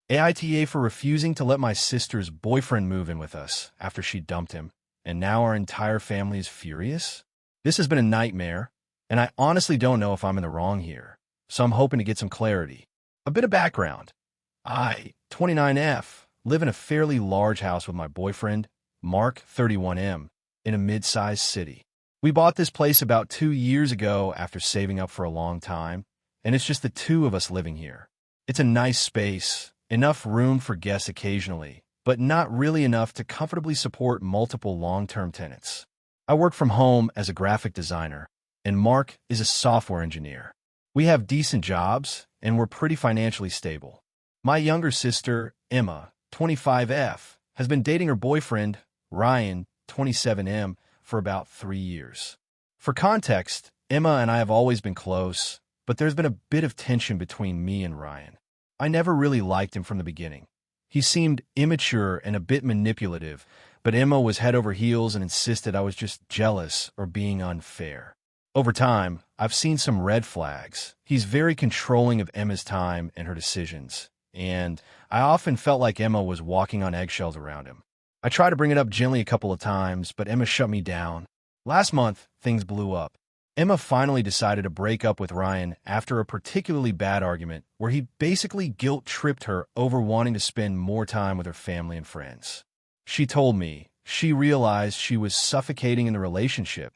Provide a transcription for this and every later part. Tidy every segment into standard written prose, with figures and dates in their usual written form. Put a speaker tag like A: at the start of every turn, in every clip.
A: AITA for refusing to let my sister's boyfriend move in with us after she dumped him, and now our entire family is furious? This has been a nightmare, and I honestly don't know if I'm in the wrong here, so I'm hoping to get some clarity. A bit of background. I, 29F, live in a fairly large house with my boyfriend, Mark, 31M, in a mid-sized city. We bought this place about 2 years ago after saving up for a long time, and it's just the two of us living here. It's a nice space, enough room for guests occasionally, but not really enough to comfortably support multiple long-term tenants. I work from home as a graphic designer, and Mark is a software engineer. We have decent jobs, and we're pretty financially stable. My younger sister, Emma, 25F, has been dating her boyfriend, Ryan, 27M, for about 3 years. For context, Emma and I have always been close, but there's been a bit of tension between me and Ryan. I never really liked him from the beginning. He seemed immature and a bit manipulative, but Emma was head over heels and insisted I was just jealous or being unfair. Over time, I've seen some red flags. He's very controlling of Emma's time and her decisions, and I often felt like Emma was walking on eggshells around him. I tried to bring it up gently a couple of times, but Emma shut me down. Last month, things blew up. Emma finally decided to break up with Ryan after a particularly bad argument where he basically guilt-tripped her over wanting to spend more time with her family and friends. She told me she realized she was suffocating in the relationship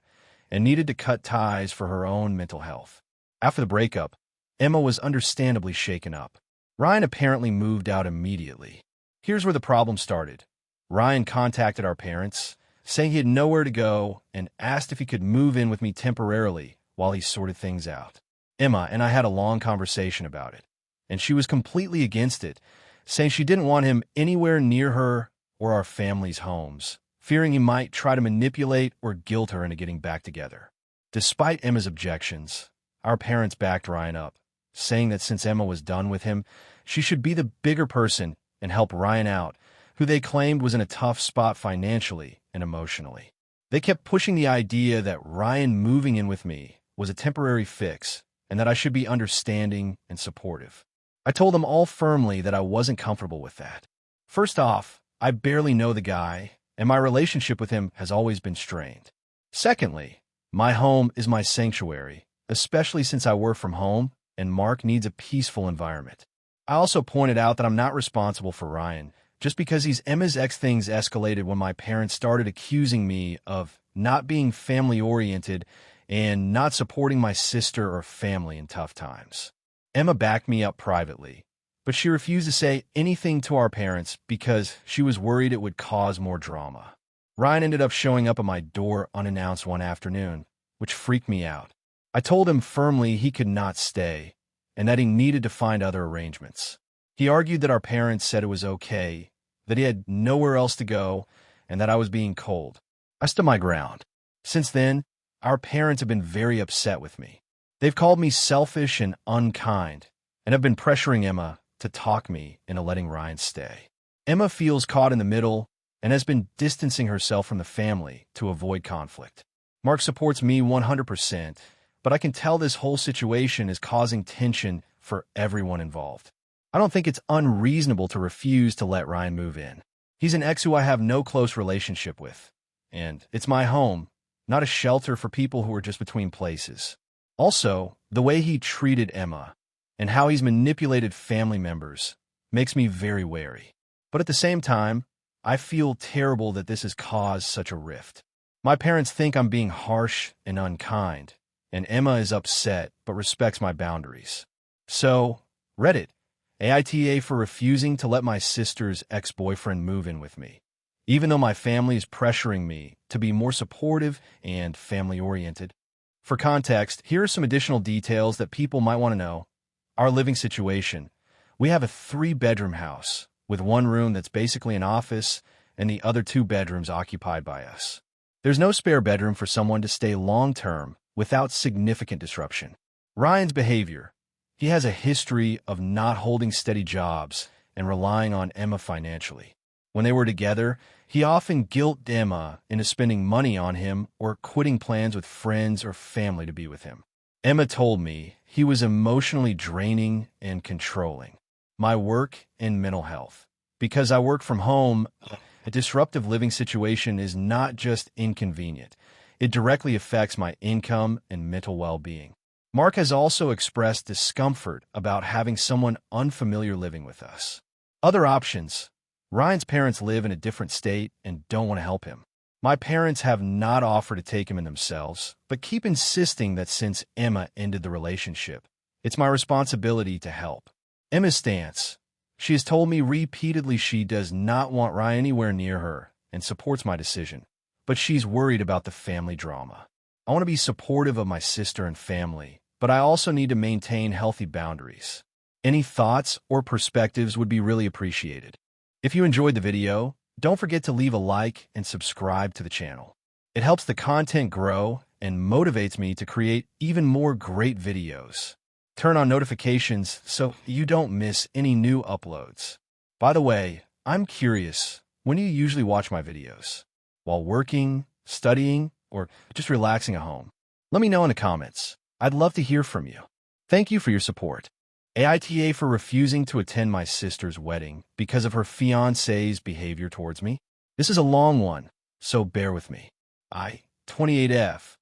A: and needed to cut ties for her own mental health. After the breakup, Emma was understandably shaken up. Ryan apparently moved out immediately. Here's where the problem started. Ryan contacted our parents, saying he had nowhere to go, and asked if he could move in with me temporarily while he sorted things out. Emma and I had a long conversation about it, and she was completely against it, saying she didn't want him anywhere near her or our family's homes, fearing he might try to manipulate or guilt her into getting back together. Despite Emma's objections, our parents backed Ryan up, saying that since Emma was done with him, she should be the bigger person and help Ryan out, who they claimed was in a tough spot financially and emotionally. They kept pushing the idea that Ryan moving in with me was a temporary fix and that I should be understanding and supportive. I told them all firmly that I wasn't comfortable with that. First off, I barely know the guy, and my relationship with him has always been strained. Secondly, my home is my sanctuary, especially since I work from home and Mark needs a peaceful environment. I also pointed out that I'm not responsible for Ryan, just because he's Emma's ex. Things escalated when my parents started accusing me of not being family-oriented and not supporting my sister or family in tough times. Emma backed me up privately, but she refused to say anything to our parents because she was worried it would cause more drama. Ryan ended up showing up at my door unannounced one afternoon, which freaked me out. I told him firmly he could not stay and that he needed to find other arrangements. He argued that our parents said it was okay, that he had nowhere else to go, and that I was being cold. I stood my ground. Since then, our parents have been very upset with me. They've called me selfish and unkind, and have been pressuring Emma to talk me into letting Ryan stay. Emma feels caught in the middle and has been distancing herself from the family to avoid conflict. Mark supports me 100%, but I can tell this whole situation is causing tension for everyone involved. I don't think it's unreasonable to refuse to let Ryan move in. He's an ex who I have no close relationship with, and it's my home, not a shelter for people who are just between places. Also, the way he treated Emma and how he's manipulated family members makes me very wary. But at the same time, I feel terrible that this has caused such a rift. My parents think I'm being harsh and unkind, and Emma is upset but respects my boundaries. So, Reddit, AITA for refusing to let my sister's ex-boyfriend move in with me, even though my family is pressuring me to be more supportive and family-oriented. For context, here are some additional details that people might want to know. Our living situation. We have a 3-bedroom house with one room that's basically an office and the other 2 bedrooms occupied by us. There's no spare bedroom for someone to stay long-term without significant disruption. Ryan's behavior. He has a history of not holding steady jobs and relying on Emma financially. When they were together, he often guilted Emma into spending money on him or quitting plans with friends or family to be with him. Emma told me he was emotionally draining and controlling. my work, and mental health. Because I work from home, a disruptive living situation is not just inconvenient. It directly affects my income and mental well-being. Mark has also expressed discomfort about having someone unfamiliar living with us. Other options. Ryan's parents live in a different state and don't want to help him. My parents have not offered to take him in themselves, but keep insisting that since Emma ended the relationship, it's my responsibility to help. Emma's stance. She has told me repeatedly she does not want Ryan anywhere near her and supports my decision, but she's worried about the family drama. I want to be supportive of my sister and family, but I also need to maintain healthy boundaries. Any thoughts or perspectives would be really appreciated. If you enjoyed the video, don't forget to leave a like and subscribe to the channel. It helps the content grow and motivates me to create even more great videos. Turn on notifications so you don't miss any new uploads. By the way, I'm curious, when do you usually watch my videos? While working, studying, or just relaxing at home? Let me know in the comments. I'd love to hear from you. Thank you for your support. AITA for refusing to attend my sister's wedding because of her fiancé's behavior towards me. This is a long one, so bear with me. I, 28F,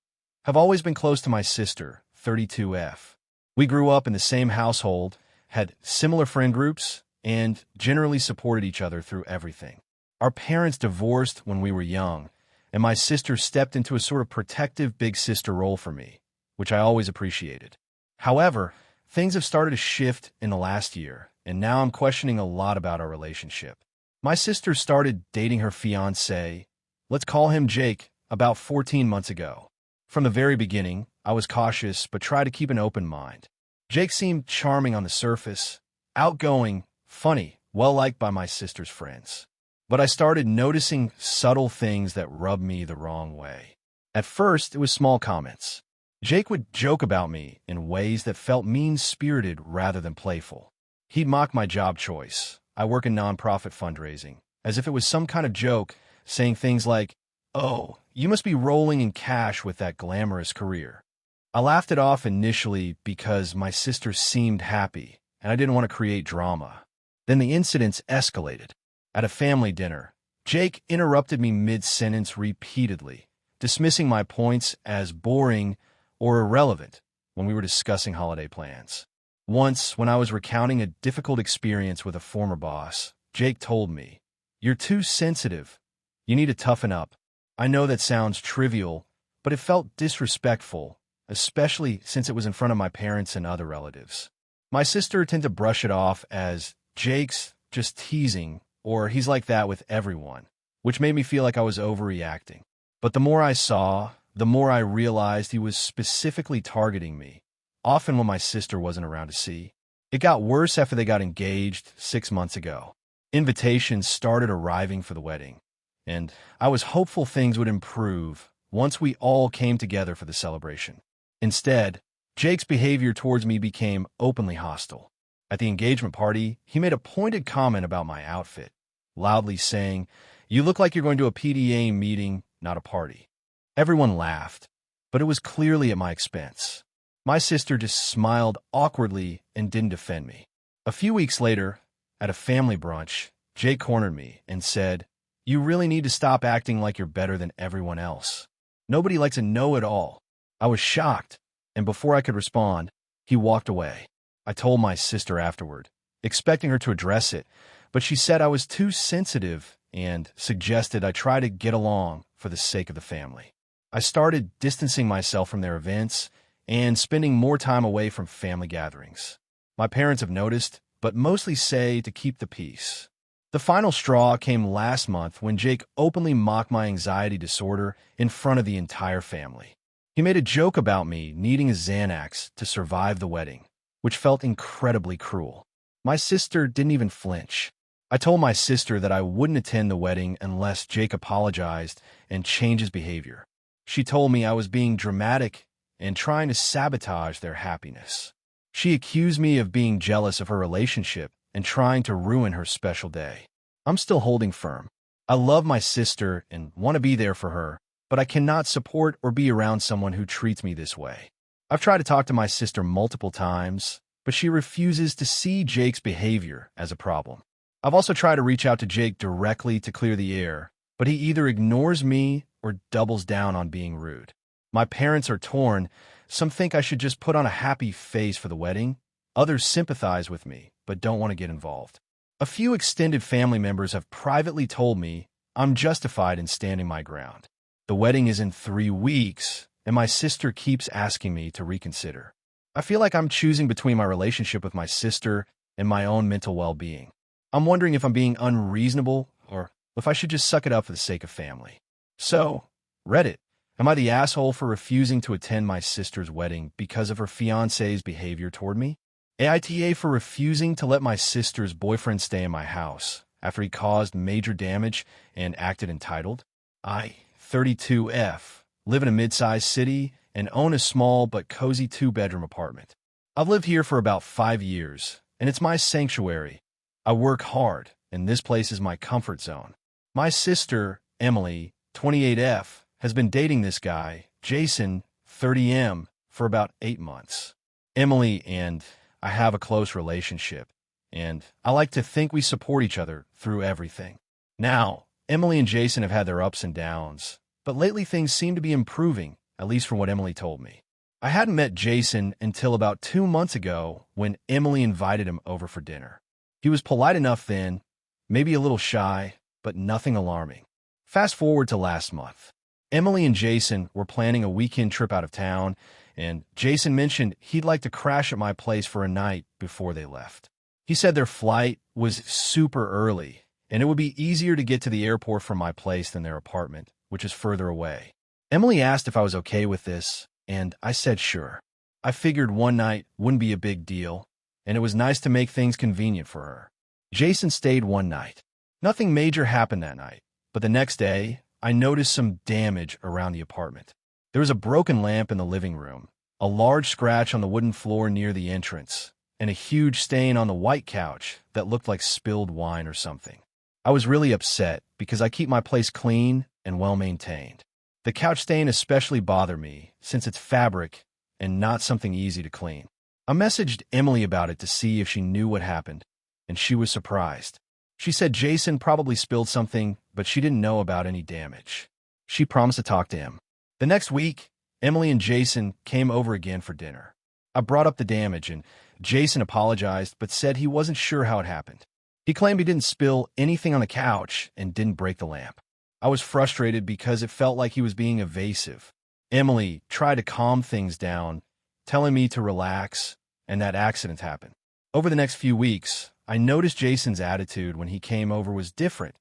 A: have always been close to my sister, 32F. We grew up in the same household, had similar friend groups, and generally supported each other through everything. Our parents divorced when we were young, and my sister stepped into a sort of protective big sister role for me, which I always appreciated. However, things have started to shift in the last year, and now I'm questioning a lot about our relationship. My sister started dating her fiancé, let's call him Jake, about 14 months ago. From the very beginning, I was cautious but tried to keep an open mind. Jake seemed charming on the surface, outgoing, funny, well-liked by my sister's friends. But I started noticing subtle things that rubbed me the wrong way. At first, it was small comments. Jake would joke about me in ways that felt mean-spirited rather than playful. He'd mock my job choice. I work in nonprofit fundraising, as if it was some kind of joke, saying things like, "Oh, you must be rolling in cash with that glamorous career." I laughed it off initially because my sister seemed happy, and I didn't want to create drama. Then the incidents escalated. At a family dinner, Jake interrupted me mid-sentence repeatedly, dismissing my points as boring or irrelevant when we were discussing holiday plans. Once, when I was recounting a difficult experience with a former boss, Jake told me, "You're too sensitive. You need to toughen up." I know that sounds trivial, but it felt disrespectful, especially since it was in front of my parents and other relatives. My sister tended to brush it off as Jake's just teasing, or he's like that with everyone, which made me feel like I was overreacting. But the more I saw, the more I realized he was specifically targeting me, often when my sister wasn't around to see. It got worse after they got engaged 6 months ago. Invitations started arriving for the wedding, and I was hopeful things would improve once we all came together for the celebration. Instead, Jake's behavior towards me became openly hostile. At the engagement party, he made a pointed comment about my outfit, loudly saying, "You look like you're going to a PTA meeting, not a party." Everyone laughed, but it was clearly at my expense. My sister just smiled awkwardly and didn't defend me. A few weeks later, at a family brunch, Jake cornered me and said, "You really need to stop acting like you're better than everyone else. Nobody likes a know-it-all." I was shocked, and before I could respond, he walked away. I told my sister afterward, expecting her to address it, but she said I was too sensitive and suggested I try to get along for the sake of the family. I started distancing myself from their events and spending more time away from family gatherings. My parents have noticed, but mostly say to keep the peace. The final straw came last month when Jake openly mocked my anxiety disorder in front of the entire family. He made a joke about me needing a Xanax to survive the wedding, which felt incredibly cruel. My sister didn't even flinch. I told my sister that I wouldn't attend the wedding unless Jake apologized and changed his behavior. She told me I was being dramatic and trying to sabotage their happiness. She accused me of being jealous of her relationship and trying to ruin her special day. I'm still holding firm. I love my sister and want to be there for her, but I cannot support or be around someone who treats me this way. I've tried to talk to my sister multiple times, but but she refuses to see Jake's behavior as a problem. I've also tried to reach out to Jake directly to clear the air, but he either ignores me or doubles down on being rude. My parents are torn. Some think I should just put on a happy face for the wedding. Others sympathize with me, but don't want to get involved. A few extended family members have privately told me I'm justified in standing my ground. The wedding is in 3 weeks, and my sister keeps asking me to reconsider. I feel like I'm choosing between my relationship with my sister and my own mental well-being. I'm wondering if I'm being unreasonable or if I should just suck it up for the sake of family. So, Reddit, am I the asshole for refusing to attend my sister's wedding because of her fiancé's behavior toward me? AITA for refusing to let my sister's boyfriend stay in my house after he caused major damage and acted entitled? I, 32F, live in a mid-sized city and own a small but cozy 2-bedroom apartment. I've lived here for about 5 years, and it's my sanctuary. I work hard, and this place is my comfort zone. My sister, Emily, 28F, has been dating this guy, Jason, 30M, for about 8 months. Emily and I have a close relationship, and I like to think we support each other through everything. Now, Emily and Jason have had their ups and downs, but lately things seem to be improving, at least from what Emily told me. I hadn't met Jason until about 2 months ago when Emily invited him over for dinner. He was polite enough then, maybe a little shy, but nothing alarming. Fast forward to last month. Emily and Jason were planning a weekend trip out of town, and Jason mentioned he'd like to crash at my place for a night before they left. He said their flight was super early, and it would be easier to get to the airport from my place than their apartment, which is further away. Emily asked if I was okay with this, and I said sure. I figured one night wouldn't be a big deal, and it was nice to make things convenient for her. Jason stayed one night. Nothing major happened that night, but the next day, I noticed some damage around the apartment. There was a broken lamp in the living room, a large scratch on the wooden floor near the entrance, and a huge stain on the white couch that looked like spilled wine or something. I was really upset because I keep my place clean and well-maintained. The couch stain especially bothered me since it's fabric and not something easy to clean. I messaged Emily about it to see if she knew what happened, and she was surprised. She said Jason probably spilled something, but she didn't know about any damage. She promised to talk to him. The next week, Emily and Jason came over again for dinner. I brought up the damage, and Jason apologized but said he wasn't sure how it happened. He claimed he didn't spill anything on the couch and didn't break the lamp. I was frustrated because it felt like he was being evasive. Emily tried to calm things down, telling me to relax, and that accident happened. Over the next few weeks, I noticed Jason's attitude when he came over was different.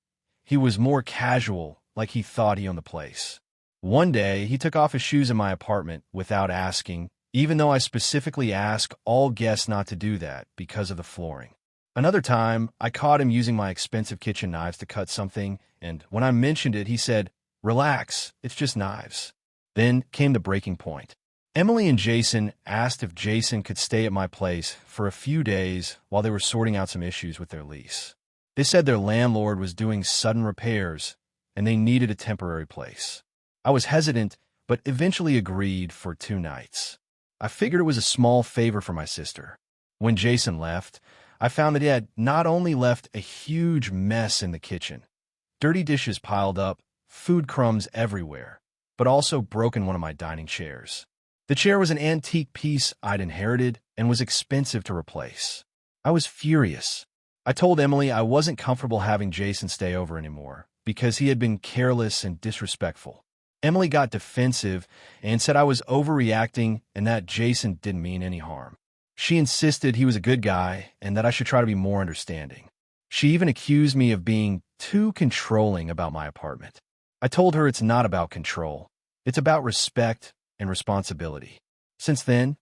A: He was more casual, like he thought he owned the place. One day, he took off his shoes in my apartment without asking, even though I specifically ask all guests not to do that because of the flooring. Another time, I caught him using my expensive kitchen knives to cut something, and when I mentioned it, he said, "Relax, it's just knives." Then came the breaking point. Emily and Jason asked if Jason could stay at my place for a few days while they were sorting out some issues with their lease. They said their landlord was doing sudden repairs, and they needed a temporary place. I was hesitant, but eventually agreed for 2 nights. I figured it was a small favor for my sister. When Jason left, I found that he had not only left a huge mess in the kitchen, dirty dishes piled up, food crumbs everywhere, but also broken one of my dining chairs. The chair was an antique piece I'd inherited and was expensive to replace. I was furious. I told Emily I wasn't comfortable having Jason stay over anymore because he had been careless and disrespectful. Emily got defensive and said I was overreacting and that Jason didn't mean any harm. She insisted he was a good guy and that I should try to be more understanding. She even accused me of being too controlling about my apartment. I told her it's not about control. It's about respect and responsibility. Since then,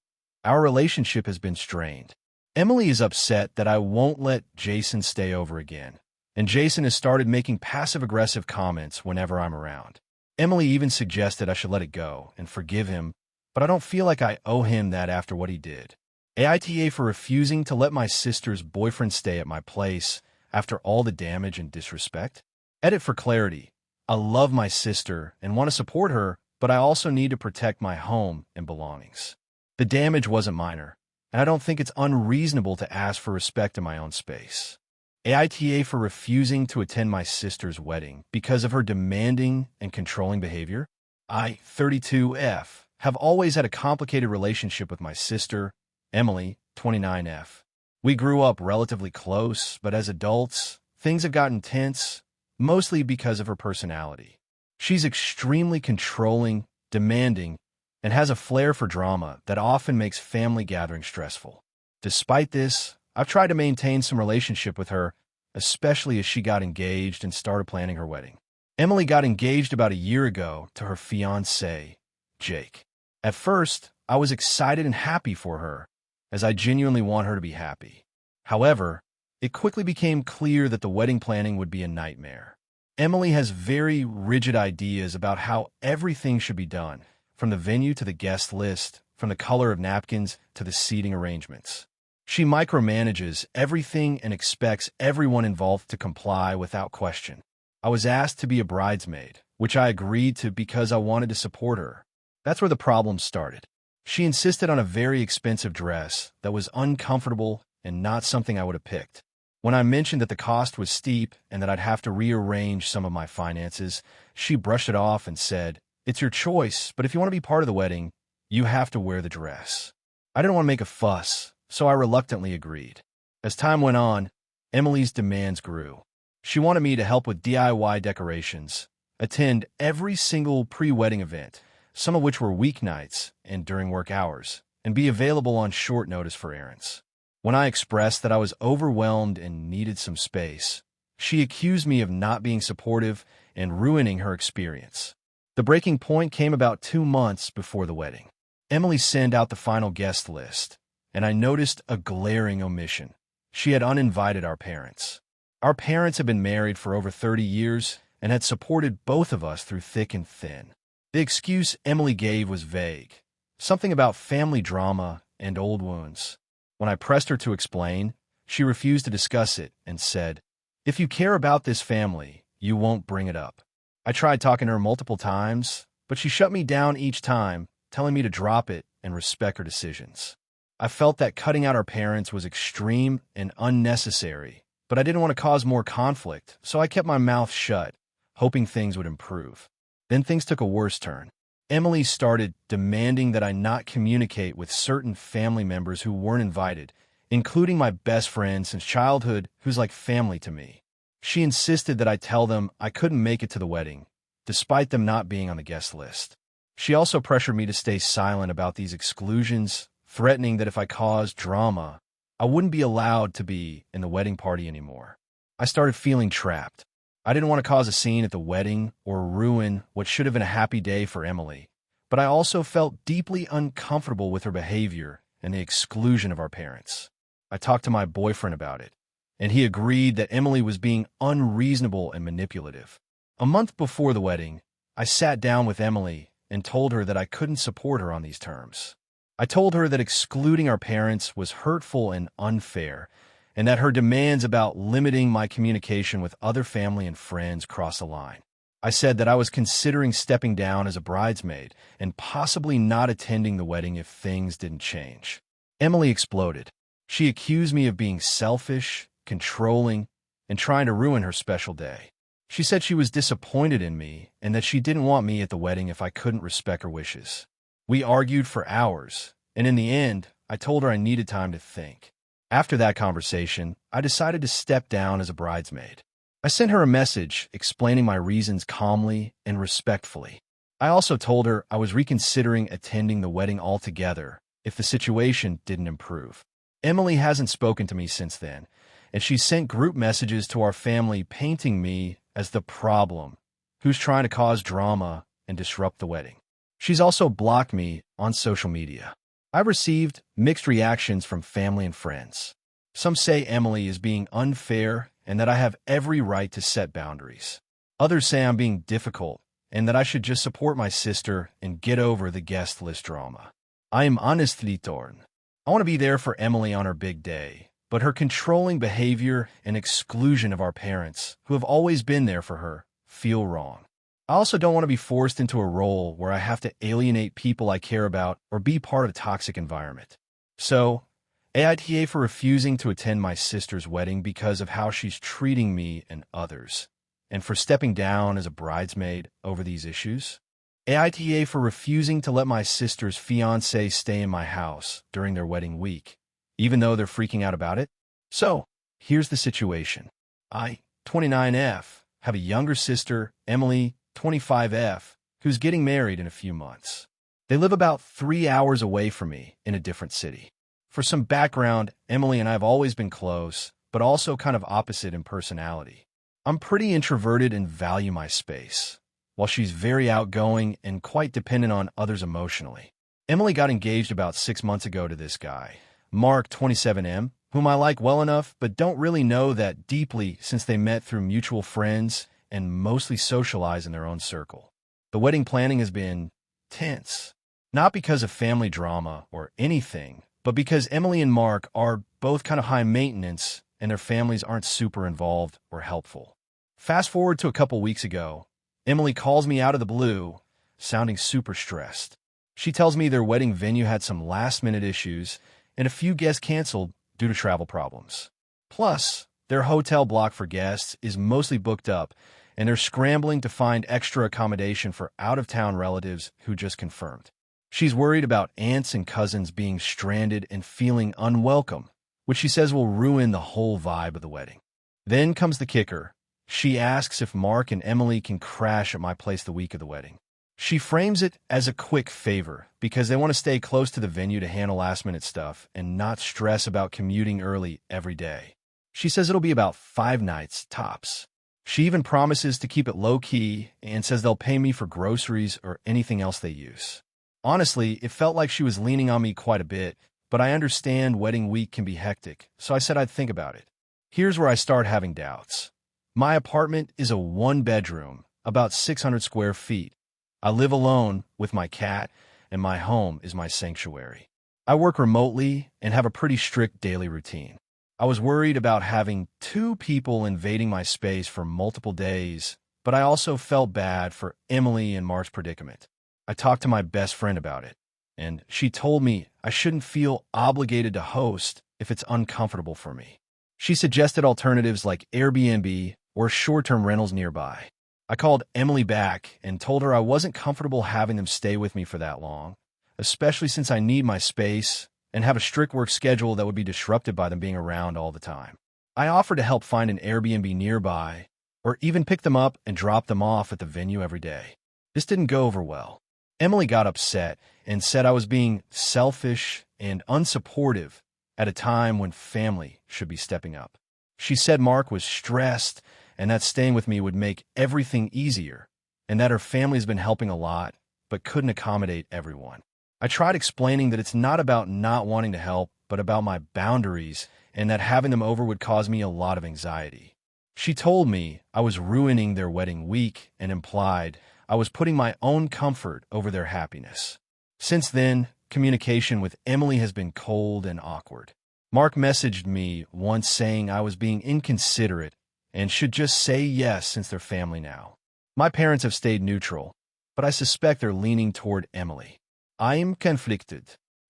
A: our relationship has been strained. Emily is upset that I won't let Jason stay over again, and Jason has started making passive-aggressive comments whenever I'm around. Emily even suggested I should let it go and forgive him, but I don't feel like I owe him that after what he did. AITA for refusing to let my sister's boyfriend stay at my place after all the damage and disrespect. Edit for clarity. I love my sister and want to support her, but I also need to protect my home and belongings. The damage wasn't minor, and I don't think it's unreasonable to ask for respect in my own space. AITA for refusing to attend my sister's wedding because of her demanding and controlling behavior. I, 32F, have always had a complicated relationship with my sister, Emily, 29F. We grew up relatively close, but as adults, things have gotten tense, mostly because of her personality. She's extremely controlling, demanding, and has a flair for drama that often makes family gatherings stressful. Despite this, I've tried to maintain some relationship with her, especially as she got engaged and started planning her wedding. Emily got engaged about a year ago to her fiancé, Jake. At first, I was excited and happy for her, as I genuinely want her to be happy. However, it quickly became clear that the wedding planning would be a nightmare. Emily has very rigid ideas about how everything should be done, from the venue to the guest list, from the color of napkins to the seating arrangements. She micromanages everything and expects everyone involved to comply without question. I was asked to be a bridesmaid, which I agreed to because I wanted to support her. That's where the problem started. She insisted on a very expensive dress that was uncomfortable and not something I would have picked. When I mentioned that the cost was steep and that I'd have to rearrange some of my finances, she brushed it off and said, "It's your choice, but if you want to be part of the wedding, you have to wear the dress." I didn't want to make a fuss, so I reluctantly agreed. As time went on, Emily's demands grew. She wanted me to help with DIY decorations, attend every single pre-wedding event, some of which were weeknights and during work hours, and be available on short notice for errands. When I expressed that I was overwhelmed and needed some space, she accused me of not being supportive and ruining her experience. The breaking point came about 2 months before the wedding. Emily sent out the final guest list, and I noticed a glaring omission. She had uninvited our parents. Our parents had been married for over 30 years and had supported both of us through thick and thin. The excuse Emily gave was vague, something about family drama and old wounds. When I pressed her to explain, she refused to discuss it and said, "If you care about this family, you won't bring it up." I tried talking to her multiple times, but she shut me down each time, telling me to drop it and respect her decisions. I felt that cutting out our parents was extreme and unnecessary, but I didn't want to cause more conflict, so I kept my mouth shut, hoping things would improve. Then things took a worse turn. Emily started demanding that I not communicate with certain family members who weren't invited, including my best friend since childhood, who's like family to me. She insisted that I tell them I couldn't make it to the wedding, despite them not being on the guest list. She also pressured me to stay silent about these exclusions, threatening that if I caused drama, I wouldn't be allowed to be in the wedding party anymore. I started feeling trapped. I didn't want to cause a scene at the wedding or ruin what should have been a happy day for Emily, but I also felt deeply uncomfortable with her behavior and the exclusion of our parents. I talked to my boyfriend about it, and he agreed that Emily was being unreasonable and manipulative. A month before the wedding, I sat down with Emily and told her that I couldn't support her on these terms. I told her that excluding our parents was hurtful and unfair, and that her demands about limiting my communication with other family and friends crossed the line. I said that I was considering stepping down as a bridesmaid and possibly not attending the wedding if things didn't change. Emily exploded. She accused me of being selfish, controlling, and trying to ruin her special day. She said she was disappointed in me and that she didn't want me at the wedding if I couldn't respect her wishes. We argued for hours, and in the end, I told her I needed time to think. After that conversation, I decided to step down as a bridesmaid. I sent her a message explaining my reasons calmly and respectfully. I also told her I was reconsidering attending the wedding altogether if the situation didn't improve. Emily hasn't spoken to me since then, and she sent group messages to our family painting me as the problem, who's trying to cause drama and disrupt the wedding. She's also blocked me on social media. I've received mixed reactions from family and friends. Some say Emily is being unfair and that I have every right to set boundaries. Others say I'm being difficult and that I should just support my sister and get over the guest list drama. I am honestly torn. I want to be there for Emily on her big day, but her controlling behavior and exclusion of our parents, who have always been there for her, feel wrong. I also don't want to be forced into a role where I have to alienate people I care about or be part of a toxic environment. So, AITA for refusing to attend my sister's wedding because of how she's treating me and others, and for stepping down as a bridesmaid over these issues. AITA for refusing to let my sister's fiancé stay in my house during their wedding week, even though they're freaking out about it. So, here's the situation. I, 29F, have a younger sister, Emily, 25F, who's getting married in a few months. They live about 3 hours away from me in a different city. For some background, Emily and I have always been close, but also kind of opposite in personality. I'm pretty introverted and value my space, while she's very outgoing and quite dependent on others emotionally. Emily got engaged about 6 months ago to this guy, Mark, 27M, whom I like well enough but don't really know that deeply since they met through mutual friends and mostly socialize in their own circle. The wedding planning has been tense, not because of family drama or anything, but because Emily and Mark are both kind of high maintenance and their families aren't super involved or helpful. Fast forward to a couple weeks ago, Emily calls me out of the blue, sounding super stressed. She tells me their wedding venue had some last-minute issues and a few guests canceled due to travel problems. Plus, their hotel block for guests is mostly booked up, and they're scrambling to find extra accommodation for out-of-town relatives who just confirmed. She's worried about aunts and cousins being stranded and feeling unwelcome, which she says will ruin the whole vibe of the wedding. Then comes the kicker. She asks if Mark and Emily can crash at my place the week of the wedding. She frames it as a quick favor because they want to stay close to the venue to handle last-minute stuff and not stress about commuting early every day. She says it'll be about 5 nights, tops. She even promises to keep it low-key and says they'll pay me for groceries or anything else they use. Honestly, it felt like she was leaning on me quite a bit, but I understand wedding week can be hectic, so I said I'd think about it. Here's where I start having doubts. My apartment is a 1-bedroom, about 600 square feet. I live alone with my cat, and my home is my sanctuary. I work remotely and have a pretty strict daily routine. I was worried about having 2 people invading my space for multiple days, but I also felt bad for Emily and Mark's predicament. I talked to my best friend about it, and she told me I shouldn't feel obligated to host if it's uncomfortable for me. She suggested alternatives like Airbnb or short-term rentals nearby. I called Emily back and told her I wasn't comfortable having them stay with me for that long, especially since I need my space and have a strict work schedule that would be disrupted by them being around all the time. I offered to help find an Airbnb nearby or even pick them up and drop them off at the venue every day. This didn't go over well. Emily got upset and said I was being selfish and unsupportive at a time when family should be stepping up. She said Mark was stressed and that staying with me would make everything easier, and that her family has been helping a lot, but couldn't accommodate everyone. I tried explaining that it's not about not wanting to help, but about my boundaries, and that having them over would cause me a lot of anxiety. She told me I was ruining their wedding week and implied I was putting my own comfort over their happiness. Since then, communication with Emily has been cold and awkward. Mark messaged me once saying I was being inconsiderate and should just say yes since they're family now. My parents have stayed neutral, but I suspect they're leaning toward Emily. I am conflicted.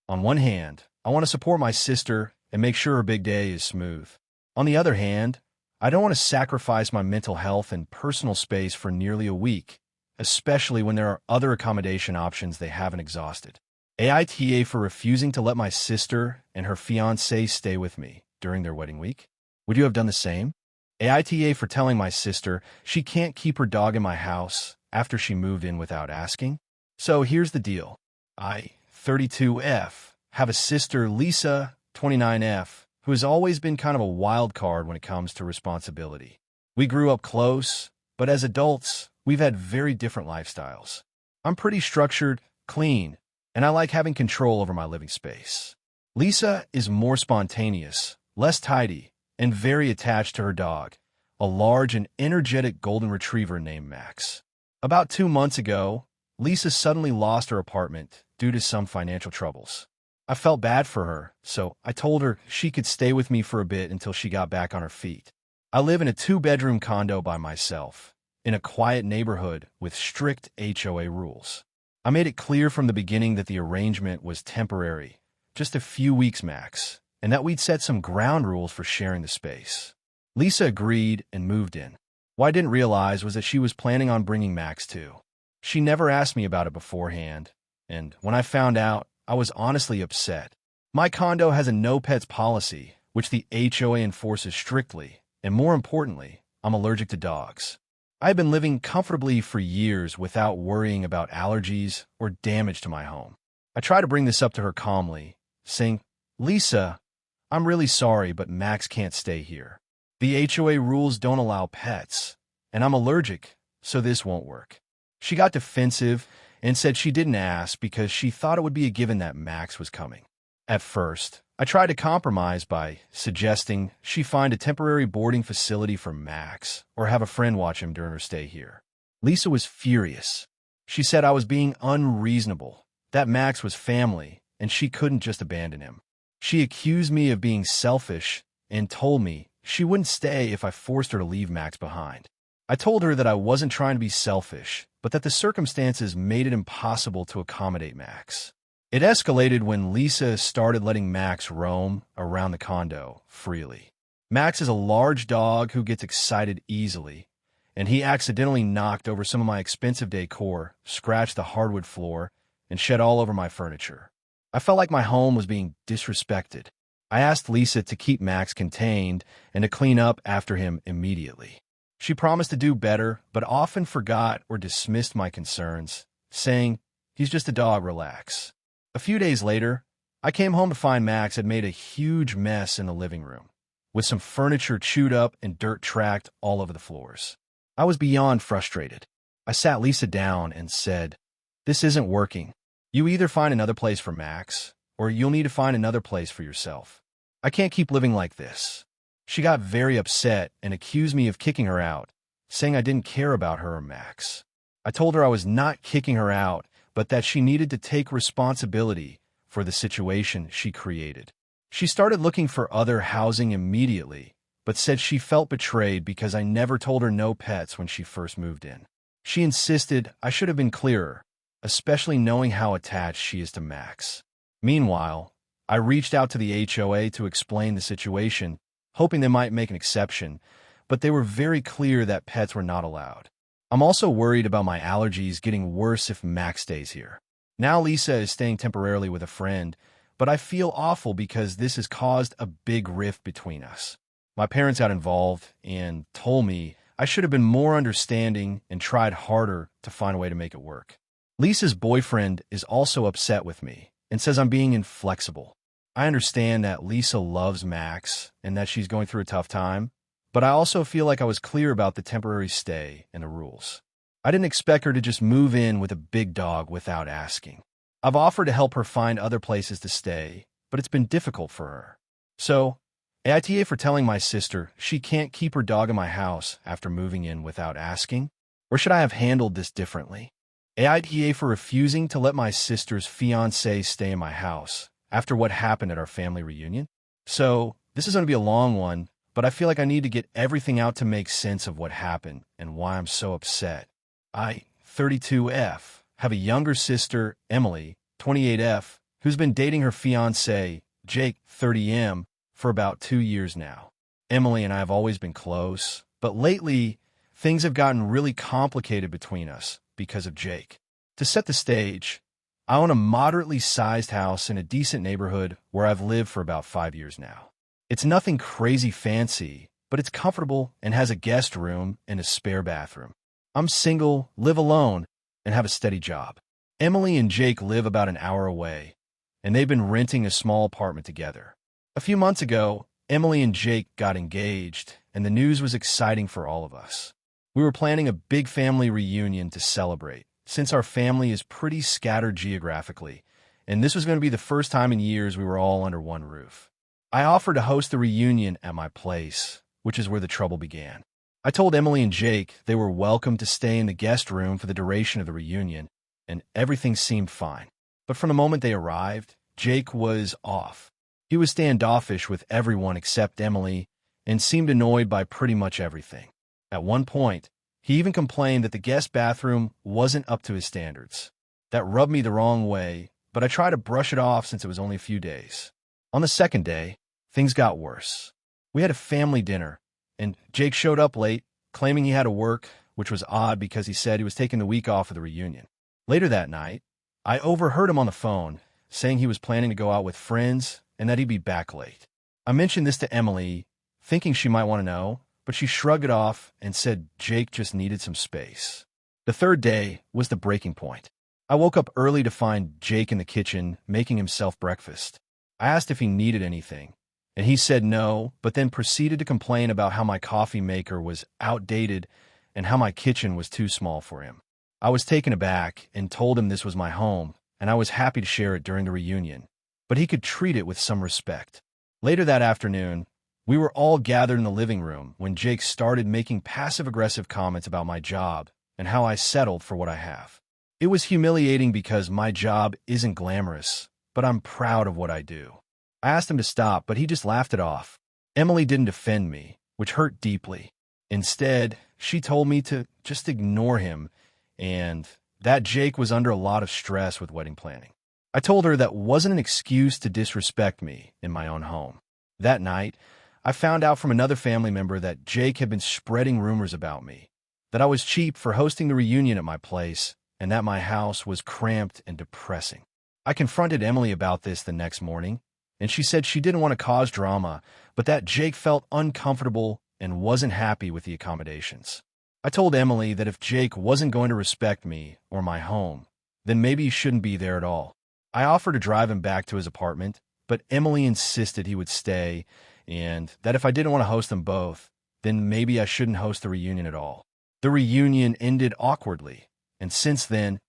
A: On one hand, I want to support my sister and make sure her big day is smooth. On the other hand, I don't want to sacrifice my mental health and personal space for nearly a week, especially when there are other accommodation options they haven't exhausted. AITA for refusing to let my sister and her fiancé stay with me during their wedding week. Would you have done the same? AITA for telling my sister she can't keep her dog in my house after she moved in without asking. So here's the deal. I, 32F, have a sister, Lisa, 29F, who has always been kind of a wild card when it comes to responsibility. We grew up close, but as adults, we've had very different lifestyles. I'm pretty structured, clean, and I like having control over my living space. Lisa is more spontaneous, less tidy, and very attached to her dog, a large and energetic golden retriever named Max. About 2 months ago, Lisa suddenly lost her apartment due to some financial troubles. I felt bad for her, so I told her she could stay with me for a bit until she got back on her feet. I live in a 2-bedroom condo by myself, in a quiet neighborhood with strict HOA rules. I made it clear from the beginning that the arrangement was temporary, just a few weeks max, and that we'd set some ground rules for sharing the space. Lisa agreed and moved in. What I didn't realize was that she was planning on bringing Max too. She never asked me about it beforehand, and when I found out, I was honestly upset. My condo has a no pets policy, which the HOA enforces strictly, and more importantly, I'm allergic to dogs. I have been living comfortably for years without worrying about allergies or damage to my home. I try to bring this up to her calmly, saying, "Lisa, I'm really sorry, but Max can't stay here. The HOA rules don't allow pets, and I'm allergic, so this won't work." She got defensive and said she didn't ask because she thought it would be a given that Max was coming. At first, I tried to compromise by suggesting she find a temporary boarding facility for Max or have a friend watch him during her stay here. Lisa was furious. She said I was being unreasonable, that Max was family, and she couldn't just abandon him. She accused me of being selfish and told me she wouldn't stay if I forced her to leave Max behind. I told her that I wasn't trying to be selfish, but that the circumstances made it impossible to accommodate Max. It escalated when Lisa started letting Max roam around the condo freely. Max is a large dog who gets excited easily, and he accidentally knocked over some of my expensive decor, scratched the hardwood floor, and shed all over my furniture. I felt like my home was being disrespected. I asked Lisa to keep Max contained and to clean up after him immediately. She promised to do better, but often forgot or dismissed my concerns, saying, "He's just a dog, relax." A few days later, I came home to find Max had made a huge mess in the living room, with some furniture chewed up and dirt tracked all over the floors. I was beyond frustrated. I sat Lisa down and said, "This isn't working. You either find another place for Max, or you'll need to find another place for yourself. I can't keep living like this." She got very upset and accused me of kicking her out, saying I didn't care about her or Max. I told her I was not kicking her out, but that she needed to take responsibility for the situation she created. She started looking for other housing immediately, but said she felt betrayed because I never told her no pets when she first moved in. She insisted I should have been clearer, especially knowing how attached she is to Max. Meanwhile, I reached out to the HOA to explain the situation, hoping they might make an exception, but they were very clear that pets were not allowed. I'm also worried about my allergies getting worse if Max stays here. Now Lisa is staying temporarily with a friend, but I feel awful because this has caused a big rift between us. My parents got involved and told me I should have been more understanding and tried harder to find a way to make it work. Lisa's boyfriend is also upset with me and says I'm being inflexible. I understand that Lisa loves Max and that she's going through a tough time, but I also feel like I was clear about the temporary stay and the rules. I didn't expect her to just move in with a big dog without asking. I've offered to help her find other places to stay, but it's been difficult for her. So, AITA for telling my sister she can't keep her dog in my house after moving in without asking? Or should I have handled this differently? AITA for refusing to let my sister's fiancé stay in my house after what happened at our family reunion? So, this is going to be a long one, but I feel like I need to get everything out to make sense of what happened and why I'm so upset. I, 32F, have a younger sister, Emily, 28F, who's been dating her fiancé, Jake, 30M, for about 2 years now. Emily and I have always been close, but lately, things have gotten really complicated between us because of Jake. To set the stage, I own a moderately sized house in a decent neighborhood where I've lived for about 5 years now. It's nothing crazy fancy, but it's comfortable and has a guest room and a spare bathroom. I'm single, live alone, and have a steady job. Emily and Jake live about an hour away, and they've been renting a small apartment together. A few months ago, Emily and Jake got engaged, and the news was exciting for all of us. We were planning a big family reunion to celebrate, since our family is pretty scattered geographically, and this was going to be the first time in years we were all under one roof. I offered to host the reunion at my place, which is where the trouble began. I told Emily and Jake they were welcome to stay in the guest room for the duration of the reunion, and everything seemed fine. But from the moment they arrived, Jake was off. He was standoffish with everyone except Emily and seemed annoyed by pretty much everything. At one point, he even complained that the guest bathroom wasn't up to his standards. That rubbed me the wrong way, but I tried to brush it off since it was only a few days. On the second day, things got worse. We had a family dinner, and Jake showed up late, claiming he had to work, which was odd because he said he was taking the week off for the reunion. Later that night, I overheard him on the phone, saying he was planning to go out with friends and that he'd be back late. I mentioned this to Emily, thinking she might want to know, but she shrugged it off and said Jake just needed some space. The third day was the breaking point. I woke up early to find Jake in the kitchen making himself breakfast. I asked if he needed anything, and he said no, but then proceeded to complain about how my coffee maker was outdated and how my kitchen was too small for him. I was taken aback and told him this was my home, and I was happy to share it during the reunion, but he could treat it with some respect. Later that afternoon, we were all gathered in the living room when Jake started making passive-aggressive comments about my job and how I settled for what I have. It was humiliating because my job isn't glamorous, but I'm proud of what I do. I asked him to stop, but he just laughed it off. Emily didn't defend me, which hurt deeply. Instead, she told me to just ignore him and that Jake was under a lot of stress with wedding planning. I told her that wasn't an excuse to disrespect me in my own home. That night, I found out from another family member that Jake had been spreading rumors about me, that I was cheap for hosting the reunion at my place, and that my house was cramped and depressing. I confronted Emily about this the next morning, and she said she didn't want to cause drama, but that Jake felt uncomfortable and wasn't happy with the accommodations. I told Emily that if Jake wasn't going to respect me or my home, then maybe he shouldn't be there at all. I offered to drive him back to his apartment, but Emily insisted he would stay, and that if I didn't want to host them both, then maybe I shouldn't host the reunion at all. The reunion ended awkwardly, and since then,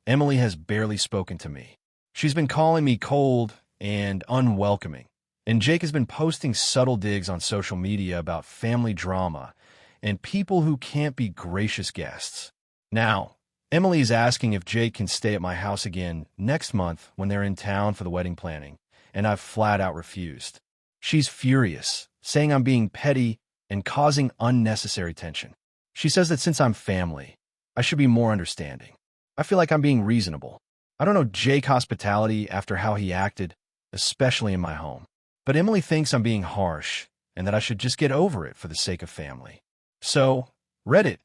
A: Emily has barely spoken to me. She's been calling me cold and unwelcoming, and Jake has been posting subtle digs on social media about family drama and people who can't be gracious guests. Now, Emily is asking if Jake can stay at my house again next month when they're in town for the wedding planning, and I've flat out refused. She's furious, saying I'm being petty and causing unnecessary tension. She says that since I'm family, I should be more understanding. I feel like I'm being reasonable. I don't know Jake hospitality after how he acted, especially in my home. But Emily thinks I'm being harsh and that I should just get over it for the sake of family. So, Reddit,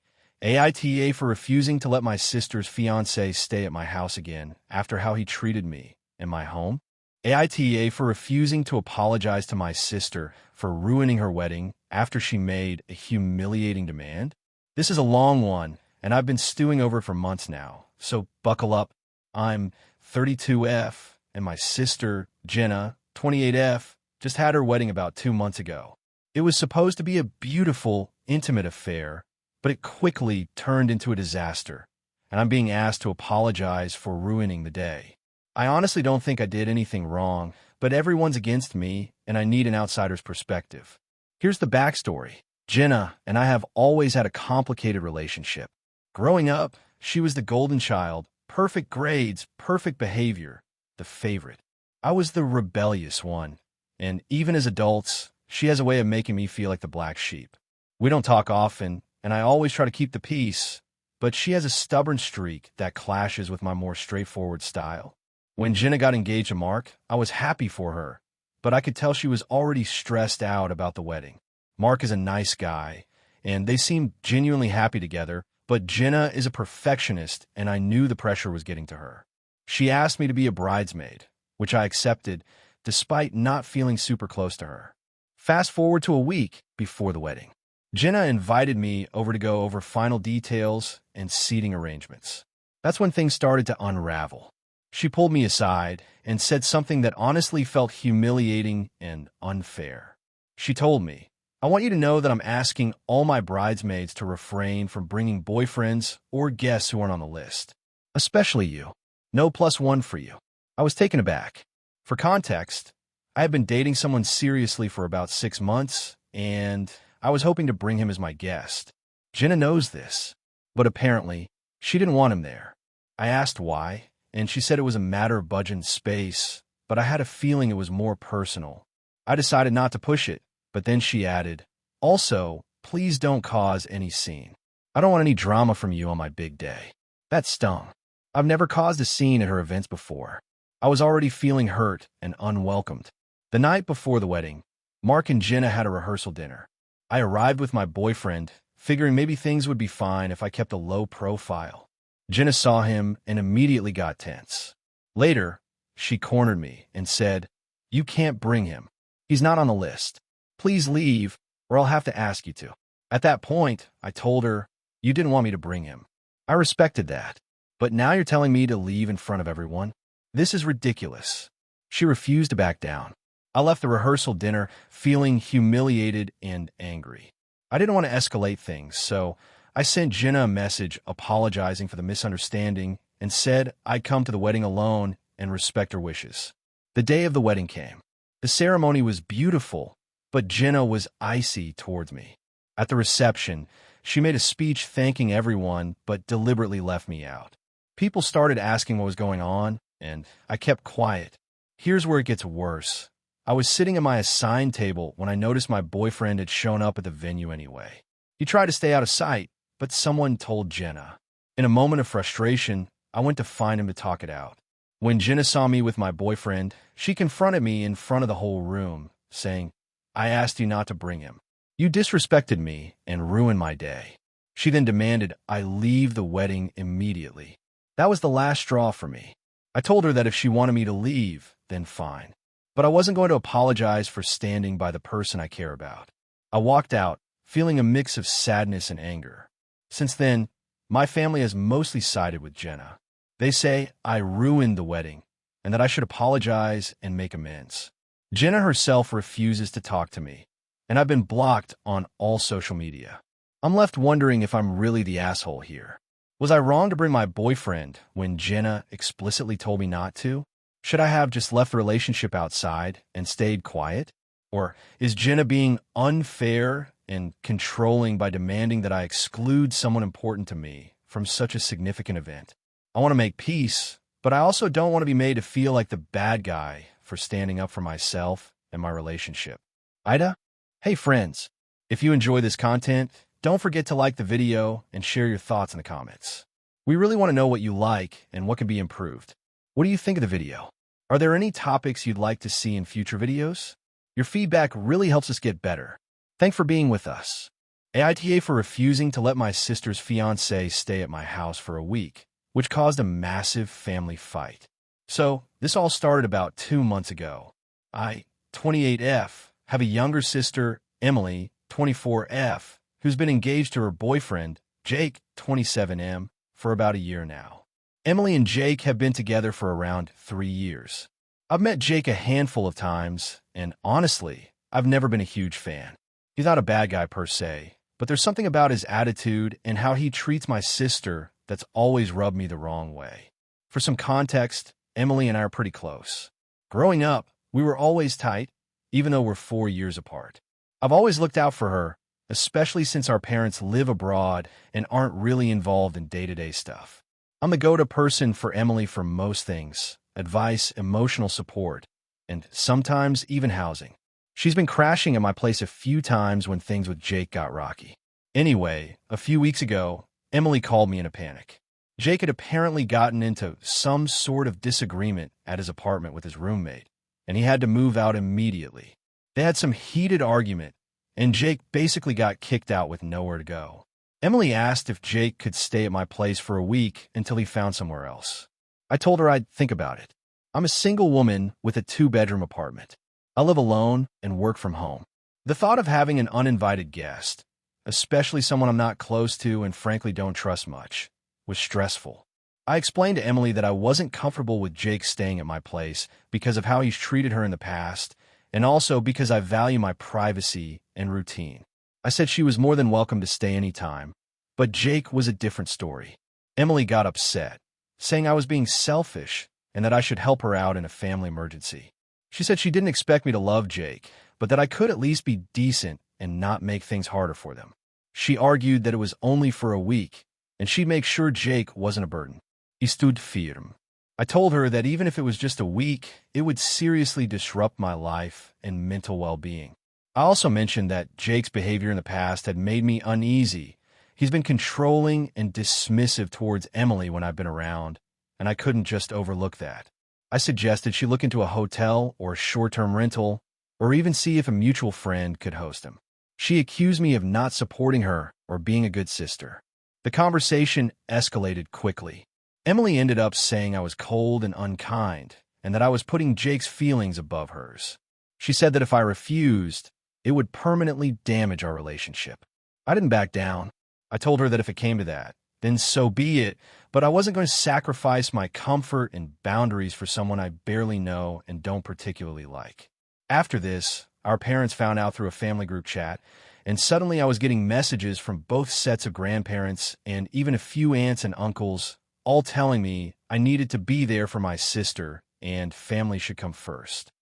A: AITA for refusing to let my sister's fiancé stay at my house again after how he treated me in my home. AITA for refusing to apologize to my sister for ruining her wedding after she made a humiliating demand. This is a long one, and I've been stewing over it for months now, so buckle up. I'm 32F, and my sister, Jenna, 28F, just had her wedding about 2 months ago. It was supposed to be a beautiful, intimate affair, but it quickly turned into a disaster, and I'm being asked to apologize for ruining the day. I honestly don't think I did anything wrong, but everyone's against me, and I need an outsider's perspective. Here's the backstory. Jenna and I have always had a complicated relationship. Growing up, she was the golden child, perfect grades, perfect behavior, the favorite. I was the rebellious one, and even as adults, she has a way of making me feel like the black sheep. We don't talk often, and I always try to keep the peace, but she has a stubborn streak that clashes with my more straightforward style. When Jenna got engaged to Mark, I was happy for her, but I could tell she was already stressed out about the wedding. Mark is a nice guy, and they seemed genuinely happy together, but Jenna is a perfectionist, and I knew the pressure was getting to her. She asked me to be a bridesmaid, which I accepted, despite not feeling super close to her. Fast forward to a week before the wedding. Jenna invited me over to go over final details and seating arrangements. That's when things started to unravel. She pulled me aside and said something that honestly felt humiliating and unfair. She told me, "I want you to know that I'm asking all my bridesmaids to refrain from bringing boyfriends or guests who aren't on the list. Especially you. No +1 for you." I was taken aback. For context, I had been dating someone seriously for about 6 months, and I was hoping to bring him as my guest. Jenna knows this, but apparently, she didn't want him there. I asked why, and she said it was a matter of budget and space, but I had a feeling it was more personal. I decided not to push it, but then she added, "Also, please don't cause any scene. I don't want any drama from you on my big day." That stung. I've never caused a scene at her events before. I was already feeling hurt and unwelcomed. The night before the wedding, Mark and Jenna had a rehearsal dinner. I arrived with my boyfriend, figuring maybe things would be fine if I kept a low profile. Jenna saw him and immediately got tense. Later, she cornered me and said, "You can't bring him. He's not on the list. Please leave, or I'll have to ask you to." At that point, I told her, "You didn't want me to bring him." I respected that. But now you're telling me to leave in front of everyone? This is ridiculous. She refused to back down. I left the rehearsal dinner feeling humiliated and angry. I didn't want to escalate things, so I sent Jenna a message apologizing for the misunderstanding and said I'd come to the wedding alone and respect her wishes. The day of the wedding came. The ceremony was beautiful, but Jenna was icy towards me. At the reception, she made a speech thanking everyone, but deliberately left me out. People started asking what was going on, and I kept quiet. Here's where it gets worse. I was sitting at my assigned table when I noticed my boyfriend had shown up at the venue anyway. He tried to stay out of sight, but someone told Jenna. In a moment of frustration, I went to find him to talk it out. When Jenna saw me with my boyfriend, she confronted me in front of the whole room, saying, "I asked you not to bring him. You disrespected me and ruined my day." She then demanded I leave the wedding immediately. That was the last straw for me. I told her that if she wanted me to leave, then fine. But I wasn't going to apologize for standing by the person I care about. I walked out, feeling a mix of sadness and anger. Since then, my family has mostly sided with Jenna. They say I ruined the wedding and that I should apologize and make amends. Jenna herself refuses to talk to me, and I've been blocked on all social media. I'm left wondering if I'm really the asshole here. Was I wrong to bring my boyfriend when Jenna explicitly told me not to? Should I have just left the relationship outside and stayed quiet? Or is Jenna being unfair and controlling by demanding that I exclude someone important to me from such a significant event? I want to make peace, but I also don't want to be made to feel like the bad guy for standing up for myself and my relationship. AITA? Hey friends, if you enjoy this content, don't forget to like the video and share your thoughts in the comments. We really want to know what you like and what can be improved. What do you think of the video? Are there any topics you'd like to see in future videos? Your feedback really helps us get better. Thanks for being with us. AITA for refusing to let my sister's fiancé stay at my house for a week, which caused a massive family fight. So, this all started about 2 months ago. I, 28F, have a younger sister, Emily, 24F, who's been engaged to her boyfriend, Jake, 27M, for about a year now. Emily and Jake have been together for around 3 years. I've met Jake a handful of times, and honestly, I've never been a huge fan. He's not a bad guy per se, but there's something about his attitude and how he treats my sister that's always rubbed me the wrong way. For some context, Emily and I are pretty close. Growing up, we were always tight, even though we're 4 years apart. I've always looked out for her, especially since our parents live abroad and aren't really involved in day-to-day stuff. I'm the go-to person for Emily for most things: advice, emotional support, and sometimes even housing. She's been crashing at my place a few times when things with Jake got rocky. Anyway, a few weeks ago, Emily called me in a panic. Jake had apparently gotten into some sort of disagreement at his apartment with his roommate, and he had to move out immediately. They had some heated argument, and Jake basically got kicked out with nowhere to go. Emily asked if Jake could stay at my place for a week until he found somewhere else. I told her I'd think about it. I'm a single woman with a 2-bedroom apartment. I live alone and work from home. The thought of having an uninvited guest, especially someone I'm not close to and frankly don't trust much, was stressful. I explained to Emily that I wasn't comfortable with Jake staying at my place because of how he's treated her in the past, and also because I value my privacy and routine. I said she was more than welcome to stay anytime, but Jake was a different story. Emily got upset, saying I was being selfish and that I should help her out in a family emergency. She said she didn't expect me to love Jake, but that I could at least be decent and not make things harder for them. She argued that it was only for a week, and she'd make sure Jake wasn't a burden. He stood firm. I told her that even if it was just a week, it would seriously disrupt my life and mental well-being. I also mentioned that Jake's behavior in the past had made me uneasy. He's been controlling and dismissive towards Emily when I've been around, and I couldn't just overlook that. I suggested she look into a hotel or a short-term rental, or even see if a mutual friend could host him. She accused me of not supporting her or being a good sister. The conversation escalated quickly. Emily ended up saying I was cold and unkind, and that I was putting Jake's feelings above hers. She said that if I refused, it would permanently damage our relationship. I didn't back down. I told her that if it came to that, then so be it, but I wasn't going to sacrifice my comfort and boundaries for someone I barely know and don't particularly like. After this, our parents found out through a family group chat, and suddenly I was getting messages from both sets of grandparents and even a few aunts and uncles, all telling me I needed to be there for my sister and family should come first.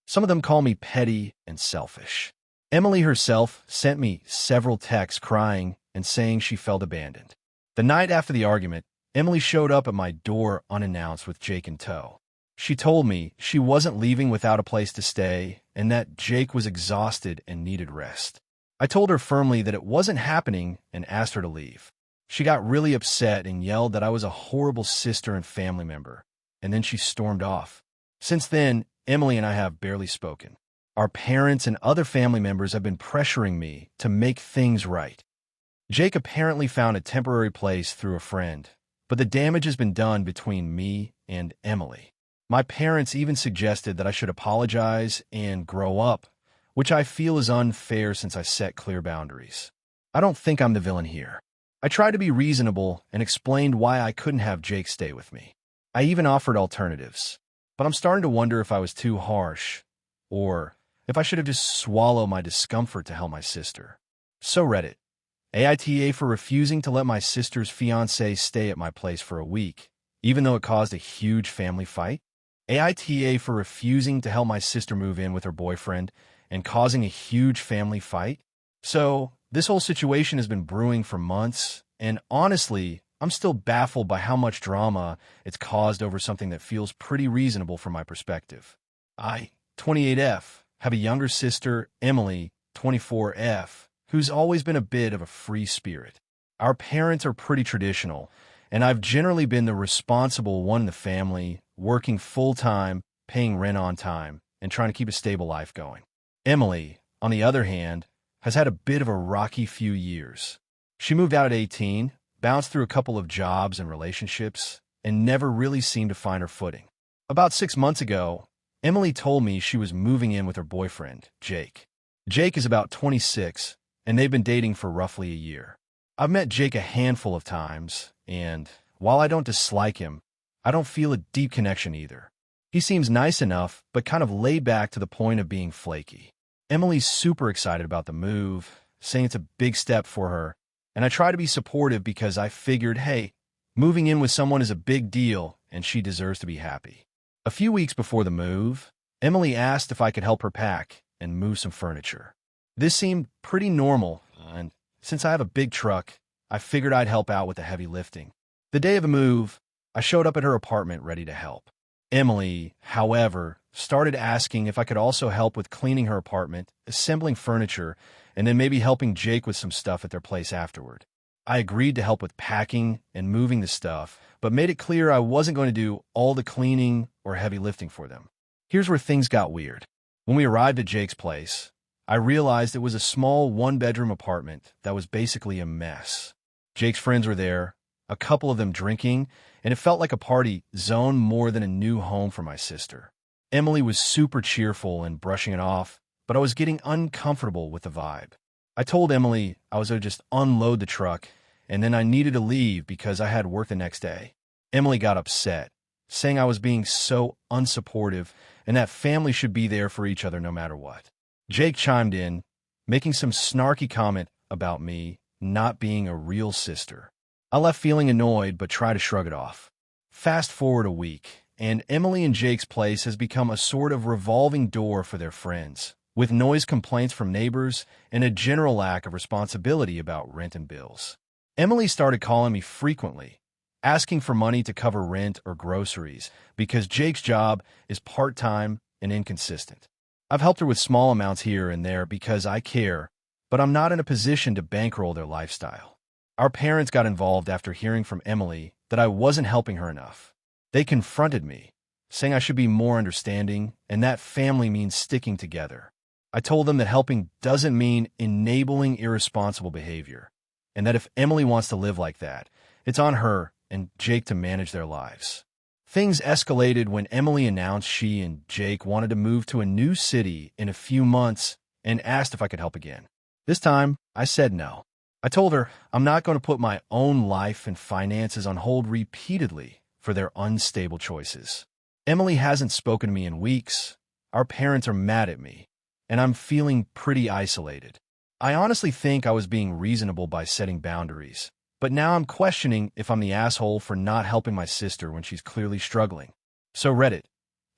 A: Some of them call me petty and selfish. Emily herself sent me several texts crying and saying she felt abandoned. The night after the argument, Emily showed up at my door unannounced with Jake in tow. She told me she wasn't leaving without a place to stay and that Jake was exhausted and needed rest. I told her firmly that it wasn't happening and asked her to leave. She got really upset and yelled that I was a horrible sister and family member, and then she stormed off. Since then, Emily and I have barely spoken. Our parents and other family members have been pressuring me to make things right. Jake apparently found a temporary place through a friend, but the damage has been done between me and Emily. My parents even suggested that I should apologize and grow up, which I feel is unfair since I set clear boundaries. I don't think I'm the villain here. I tried to be reasonable and explained why I couldn't have Jake stay with me. I even offered alternatives, but I'm starting to wonder if I was too harsh, or if I should have just swallowed my discomfort to help my sister. So Reddit. AITA for refusing to let my sister's fiancé stay at my place for a week, even though it caused a huge family fight. AITA for refusing to help my sister move in with her boyfriend and causing a huge family fight. So, this whole situation has been brewing for months, and honestly, I'm still baffled by how much drama it's caused over something that feels pretty reasonable from my perspective. I, 28F, have a younger sister, Emily, 24F, who's always been a bit of a free spirit. Our parents are pretty traditional, and I've generally been the responsible one in the family, working full-time, paying rent on time, and trying to keep a stable life going. Emily, on the other hand, has had a bit of a rocky few years. She moved out at 18, bounced through a couple of jobs and relationships, and never really seemed to find her footing. About 6 months ago, Emily told me she was moving in with her boyfriend, Jake. Jake is about 26, and they've been dating for roughly a year. I've met Jake a handful of times, and while I don't dislike him, I don't feel a deep connection either. He seems nice enough, but kind of laid back to the point of being flaky. Emily's super excited about the move, saying it's a big step for her, and I try to be supportive because I figured, hey, moving in with someone is a big deal, and she deserves to be happy. A few weeks before the move, Emily asked if I could help her pack and move some furniture. This seemed pretty normal, and since I have a big truck, I figured I'd help out with the heavy lifting. The day of the move, I showed up at her apartment ready to help. Emily, however, started asking if I could also help with cleaning her apartment, assembling furniture, and then maybe helping Jake with some stuff at their place afterward. I agreed to help with packing and moving the stuff, but made it clear I wasn't going to do all the cleaning or heavy lifting for them. Here's where things got weird. When we arrived at Jake's place, I realized it was a small one-bedroom apartment that was basically a mess. Jake's friends were there, a couple of them drinking, and it felt like a party zone more than a new home for my sister. Emily was super cheerful and brushing it off, but I was getting uncomfortable with the vibe. I told Emily I was going to just unload the truck, and then I needed to leave because I had work the next day. Emily got upset, saying I was being so unsupportive and that family should be there for each other no matter what. Jake chimed in, making some snarky comment about me not being a real sister. I left feeling annoyed but tried to shrug it off. Fast forward a week, and Emily and Jake's place has become a sort of revolving door for their friends, with noise complaints from neighbors and a general lack of responsibility about rent and bills. Emily started calling me frequently, asking for money to cover rent or groceries because Jake's job is part-time and inconsistent. I've helped her with small amounts here and there because I care, but I'm not in a position to bankroll their lifestyle. Our parents got involved after hearing from Emily that I wasn't helping her enough. They confronted me, saying I should be more understanding and that family means sticking together. I told them that helping doesn't mean enabling irresponsible behavior, and that if Emily wants to live like that, it's on her and Jake to manage their lives. Things escalated when Emily announced she and Jake wanted to move to a new city in a few months and asked if I could help again. This time, I said no. I told her I'm not going to put my own life and finances on hold repeatedly for their unstable choices. Emily hasn't spoken to me in weeks. Our parents are mad at me, and I'm feeling pretty isolated. I honestly think I was being reasonable by setting boundaries, but now I'm questioning if I'm the asshole for not helping my sister when she's clearly struggling. So Reddit,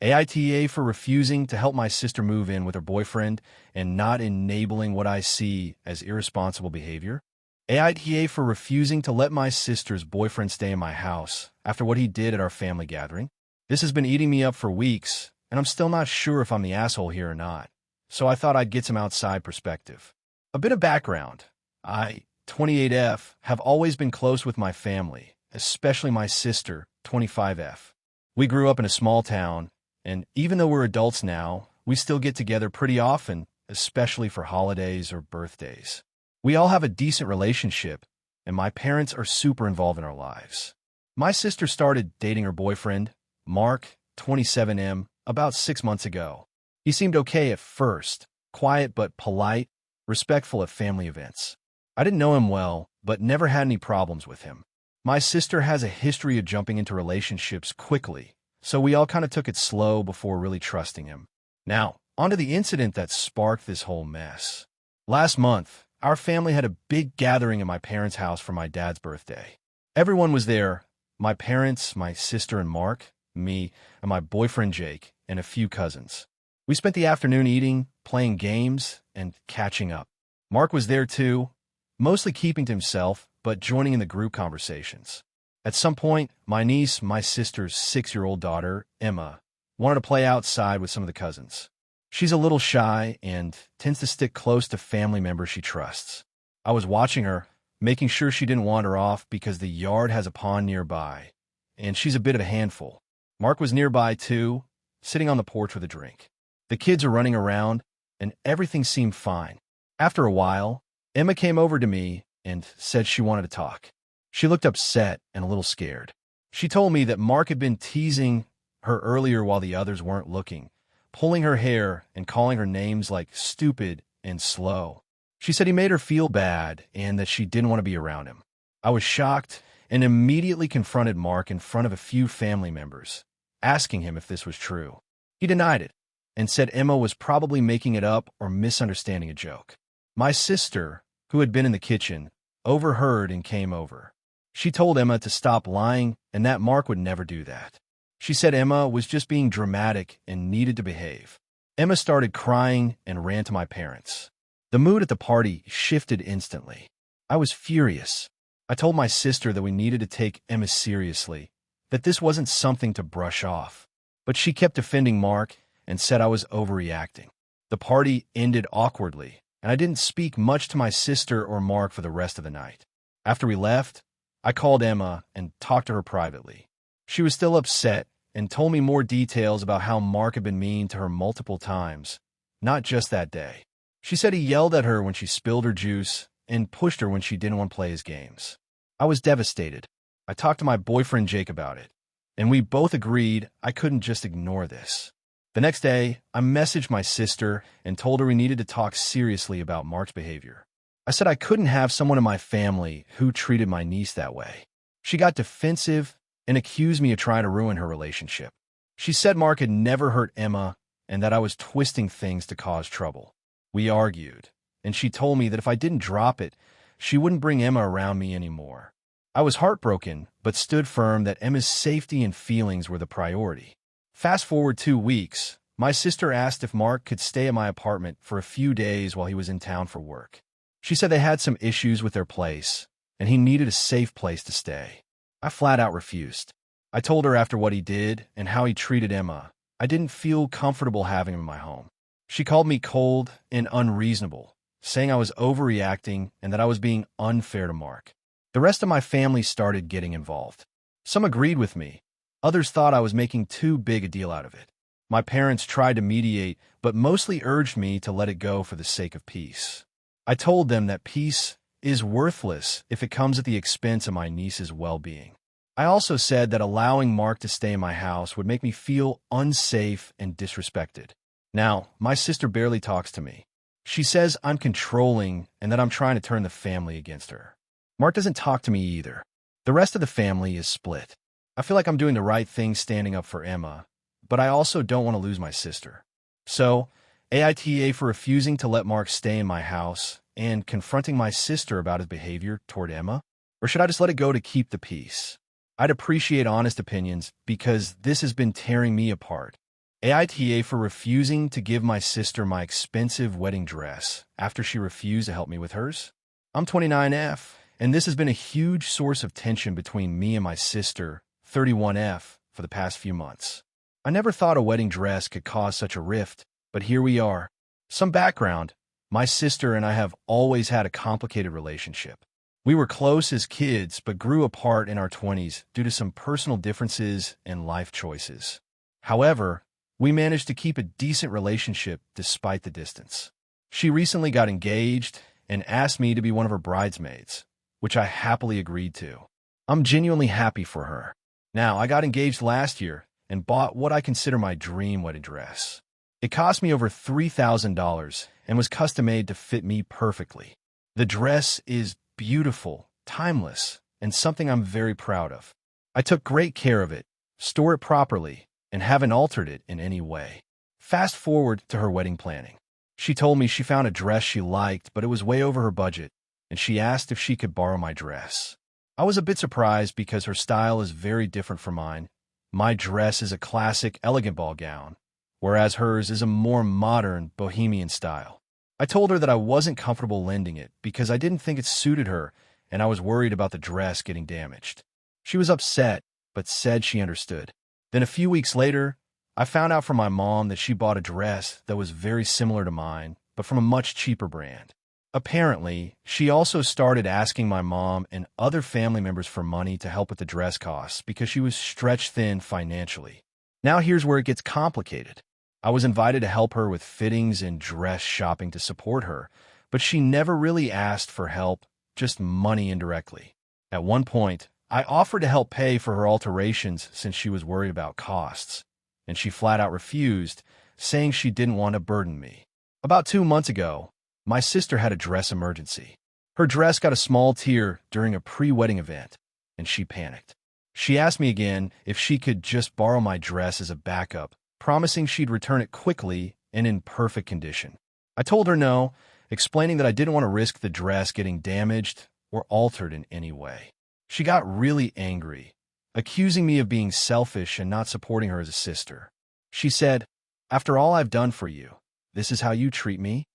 A: AITA for refusing to help my sister move in with her boyfriend and not enabling what I see as irresponsible behavior. AITA for refusing to let my sister's boyfriend stay in my house after what he did at our family gathering. This has been eating me up for weeks, and I'm still not sure if I'm the asshole here or not, so I thought I'd get some outside perspective. A bit of background. I, 28F, have always been close with my family, especially my sister, 25F. We grew up in a small town, and even though we're adults now, we still get together pretty often, especially for holidays or birthdays. We all have a decent relationship, and my parents are super involved in our lives. My sister started dating her boyfriend, Mark, 27M, about 6 months ago. He seemed okay at first, quiet but polite, respectful at family events. I didn't know him well, but never had any problems with him. My sister has a history of jumping into relationships quickly, so we all kind of took it slow before really trusting him. Now, onto the incident that sparked this whole mess. Last month, our family had a big gathering at my parents' house for my dad's birthday. Everyone was there: my parents, my sister and Mark, me, and my boyfriend Jake, and a few cousins. We spent the afternoon eating, playing games, and catching up. Mark was there too, mostly keeping to himself, but joining in the group conversations. At some point, my niece, my sister's 6-year-old daughter, Emma, wanted to play outside with some of the cousins. She's a little shy and tends to stick close to family members she trusts. I was watching her, making sure she didn't wander off because the yard has a pond nearby, and she's a bit of a handful. Mark was nearby too, sitting on the porch with a drink. The kids are running around, and everything seemed fine. After a while, Emma came over to me and said she wanted to talk. She looked upset and a little scared. She told me that Mark had been teasing her earlier while the others weren't looking, pulling her hair and calling her names like stupid and slow. She said he made her feel bad and that she didn't want to be around him. I was shocked and immediately confronted Mark in front of a few family members, asking him if this was true. He denied it and said Emma was probably making it up or misunderstanding a joke. My sister, who had been in the kitchen, overheard and came over. She told Emma to stop lying and that Mark would never do that. She said Emma was just being dramatic and needed to behave. Emma started crying and ran to my parents. The mood at the party shifted instantly. I was furious. I told my sister that we needed to take Emma seriously, that this wasn't something to brush off. But she kept defending Mark and said I was overreacting. The party ended awkwardly, and I didn't speak much to my sister or Mark for the rest of the night. After we left, I called Emma and talked to her privately. She was still upset and told me more details about how Mark had been mean to her multiple times, not just that day. She said he yelled at her when she spilled her juice and pushed her when she didn't want to play his games. I was devastated. I talked to my boyfriend Jake about it, and we both agreed I couldn't just ignore this. The next day, I messaged my sister and told her we needed to talk seriously about Mark's behavior. I said I couldn't have someone in my family who treated my niece that way. She got defensive and accused me of trying to ruin her relationship. She said Mark had never hurt Emma and that I was twisting things to cause trouble. We argued, and she told me that if I didn't drop it, she wouldn't bring Emma around me anymore. I was heartbroken, but stood firm that Emma's safety and feelings were the priority. Fast forward 2 weeks, my sister asked if Mark could stay at my apartment for a few days while he was in town for work. She said they had some issues with their place, and he needed a safe place to stay. I flat out refused. I told her after what he did and how he treated Emma, I didn't feel comfortable having him in my home. She called me cold and unreasonable, saying I was overreacting and that I was being unfair to Mark. The rest of my family started getting involved. Some agreed with me. Others thought I was making too big a deal out of it. My parents tried to mediate, but mostly urged me to let it go for the sake of peace. I told them that peace is worthless if it comes at the expense of my niece's well-being. I also said that allowing Mark to stay in my house would make me feel unsafe and disrespected. Now, my sister barely talks to me. She says I'm controlling and that I'm trying to turn the family against her. Mark doesn't talk to me either. The rest of the family is split. I feel like I'm doing the right thing standing up for Emma, but I also don't want to lose my sister. So, AITA for refusing to let Mark stay in my house and confronting my sister about his behavior toward Emma? Or should I just let it go to keep the peace? I'd appreciate honest opinions because this has been tearing me apart. AITA for refusing to give my sister my expensive wedding dress after she refused to help me with hers? I'm 29F, and this has been a huge source of tension between me and my sister, 31F, for the past few months. I never thought a wedding dress could cause such a rift, but here we are. Some background. My sister and I have always had a complicated relationship. We were close as kids, but grew apart in our 20s due to some personal differences and life choices. However, we managed to keep a decent relationship despite the distance. She recently got engaged and asked me to be one of her bridesmaids, which I happily agreed to. I'm genuinely happy for her. Now, I got engaged last year and bought what I consider my dream wedding dress. It cost me over $3,000 and was custom-made to fit me perfectly. The dress is beautiful, timeless, and something I'm very proud of. I took great care of it, store it properly, and haven't altered it in any way. Fast forward to her wedding planning. She told me she found a dress she liked, but it was way over her budget, and she asked if she could borrow my dress. I was a bit surprised because her style is very different from mine. My dress is a classic, elegant ball gown, whereas hers is a more modern, bohemian style. I told her that I wasn't comfortable lending it because I didn't think it suited her and I was worried about the dress getting damaged. She was upset, but said she understood. Then a few weeks later, I found out from my mom that she bought a dress that was very similar to mine, but from a much cheaper brand. Apparently, she also started asking my mom and other family members for money to help with the dress costs because she was stretched thin financially. Now here's where it gets complicated. I was invited to help her with fittings and dress shopping to support her, but she never really asked for help, just money indirectly. At one point, I offered to help pay for her alterations since she was worried about costs, and she flat out refused, saying she didn't want to burden me. About 2 months ago, my sister had a dress emergency. Her dress got a small tear during a pre-wedding event, and she panicked. She asked me again if she could just borrow my dress as a backup, promising she'd return it quickly and in perfect condition. I told her no, explaining that I didn't want to risk the dress getting damaged or altered in any way. She got really angry, accusing me of being selfish and not supporting her as a sister. She said, "After all I've done for you, this is how you treat me?"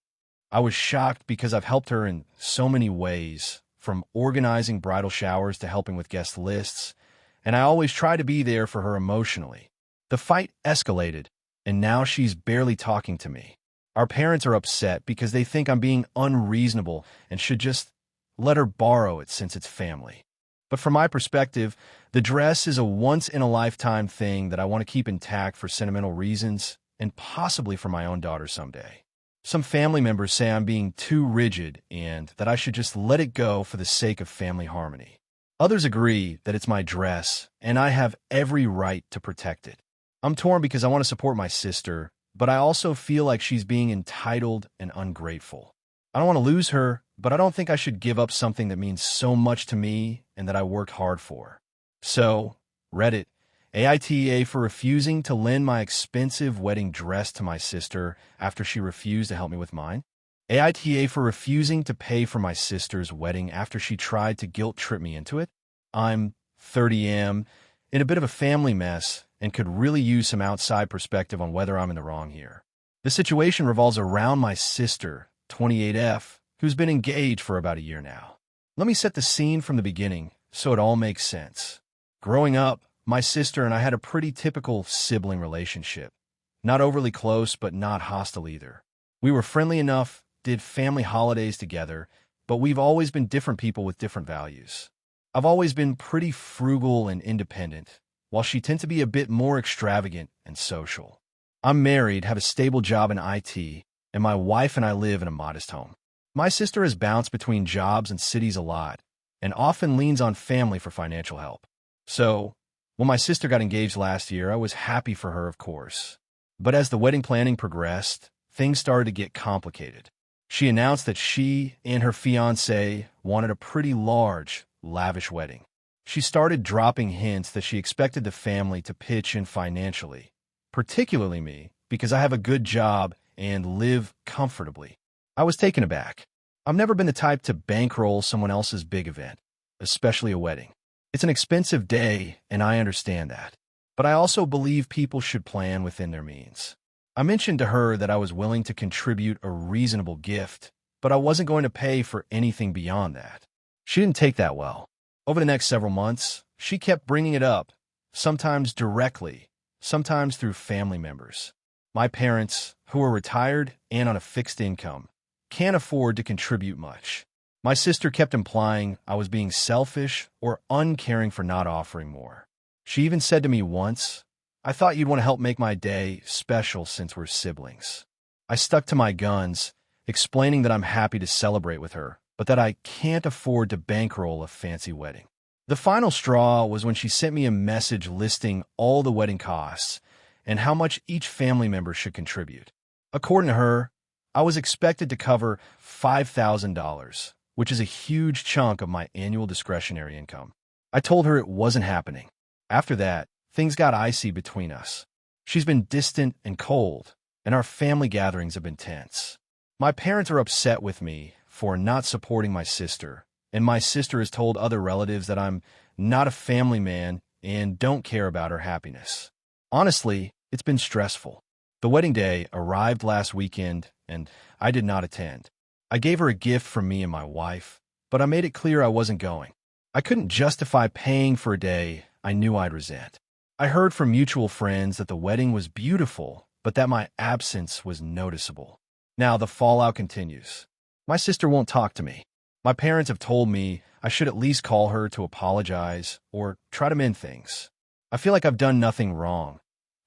A: I was shocked because I've helped her in so many ways, from organizing bridal showers to helping with guest lists, and I always try to be there for her emotionally. The fight escalated, and now she's barely talking to me. Our parents are upset because they think I'm being unreasonable and should just let her borrow it since it's family. But from my perspective, the dress is a once-in-a-lifetime thing that I want to keep intact for sentimental reasons and possibly for my own daughter someday. Some family members say I'm being too rigid and that I should just let it go for the sake of family harmony. Others agree that it's my dress, and I have every right to protect it. I'm torn because I want to support my sister, but I also feel like she's being entitled and ungrateful. I don't want to lose her, but I don't think I should give up something that means so much to me and that I worked hard for. So, Reddit, AITA for refusing to lend my expensive wedding dress to my sister after she refused to help me with mine. AITA for refusing to pay for my sister's wedding after she tried to guilt trip me into it. I'm 30M, in a bit of a family mess, and could really use some outside perspective on whether I'm in the wrong here. The situation revolves around my sister, 28F, who's been engaged for about a year now. Let me set the scene from the beginning so it all makes sense. Growing up, my sister and I had a pretty typical sibling relationship. Not overly close, but not hostile either. We were friendly enough, did family holidays together, but we've always been different people with different values. I've always been pretty frugal and independent, while she tends to be a bit more extravagant and social. I'm married, have a stable job in IT, and my wife and I live in a modest home. My sister has bounced between jobs and cities a lot, and often leans on family for financial help. So, when my sister got engaged last year, I was happy for her, of course. But as the wedding planning progressed, things started to get complicated. She announced that she and her fiancé wanted a pretty large, lavish wedding. She started dropping hints that she expected the family to pitch in financially, particularly me, because I have a good job and live comfortably. I was taken aback. I've never been the type to bankroll someone else's big event, especially a wedding. It's an expensive day, and I understand that. But I also believe people should plan within their means. I mentioned to her that I was willing to contribute a reasonable gift, but I wasn't going to pay for anything beyond that. She didn't take that well. Over the next several months, she kept bringing it up, sometimes directly, sometimes through family members. My parents, who are retired and on a fixed income, can't afford to contribute much. My sister kept implying I was being selfish or uncaring for not offering more. She even said to me once, "I thought you'd want to help make my day special since we're siblings." I stuck to my guns, explaining that I'm happy to celebrate with her, but that I can't afford to bankroll a fancy wedding. The final straw was when she sent me a message listing all the wedding costs and how much each family member should contribute. According to her, I was expected to cover $5,000, which is a huge chunk of my annual discretionary income. I told her it wasn't happening. After that, things got icy between us. She's been distant and cold, and our family gatherings have been tense. My parents are upset with me for not supporting my sister, and my sister has told other relatives that I'm not a family man and don't care about her happiness. Honestly, it's been stressful. The wedding day arrived last weekend, and I did not attend. I gave her a gift from me and my wife, but I made it clear I wasn't going. I couldn't justify paying for a day I knew I'd resent. I heard from mutual friends that the wedding was beautiful, but that my absence was noticeable. Now the fallout continues. My sister won't talk to me. My parents have told me I should at least call her to apologize or try to mend things. I feel like I've done nothing wrong.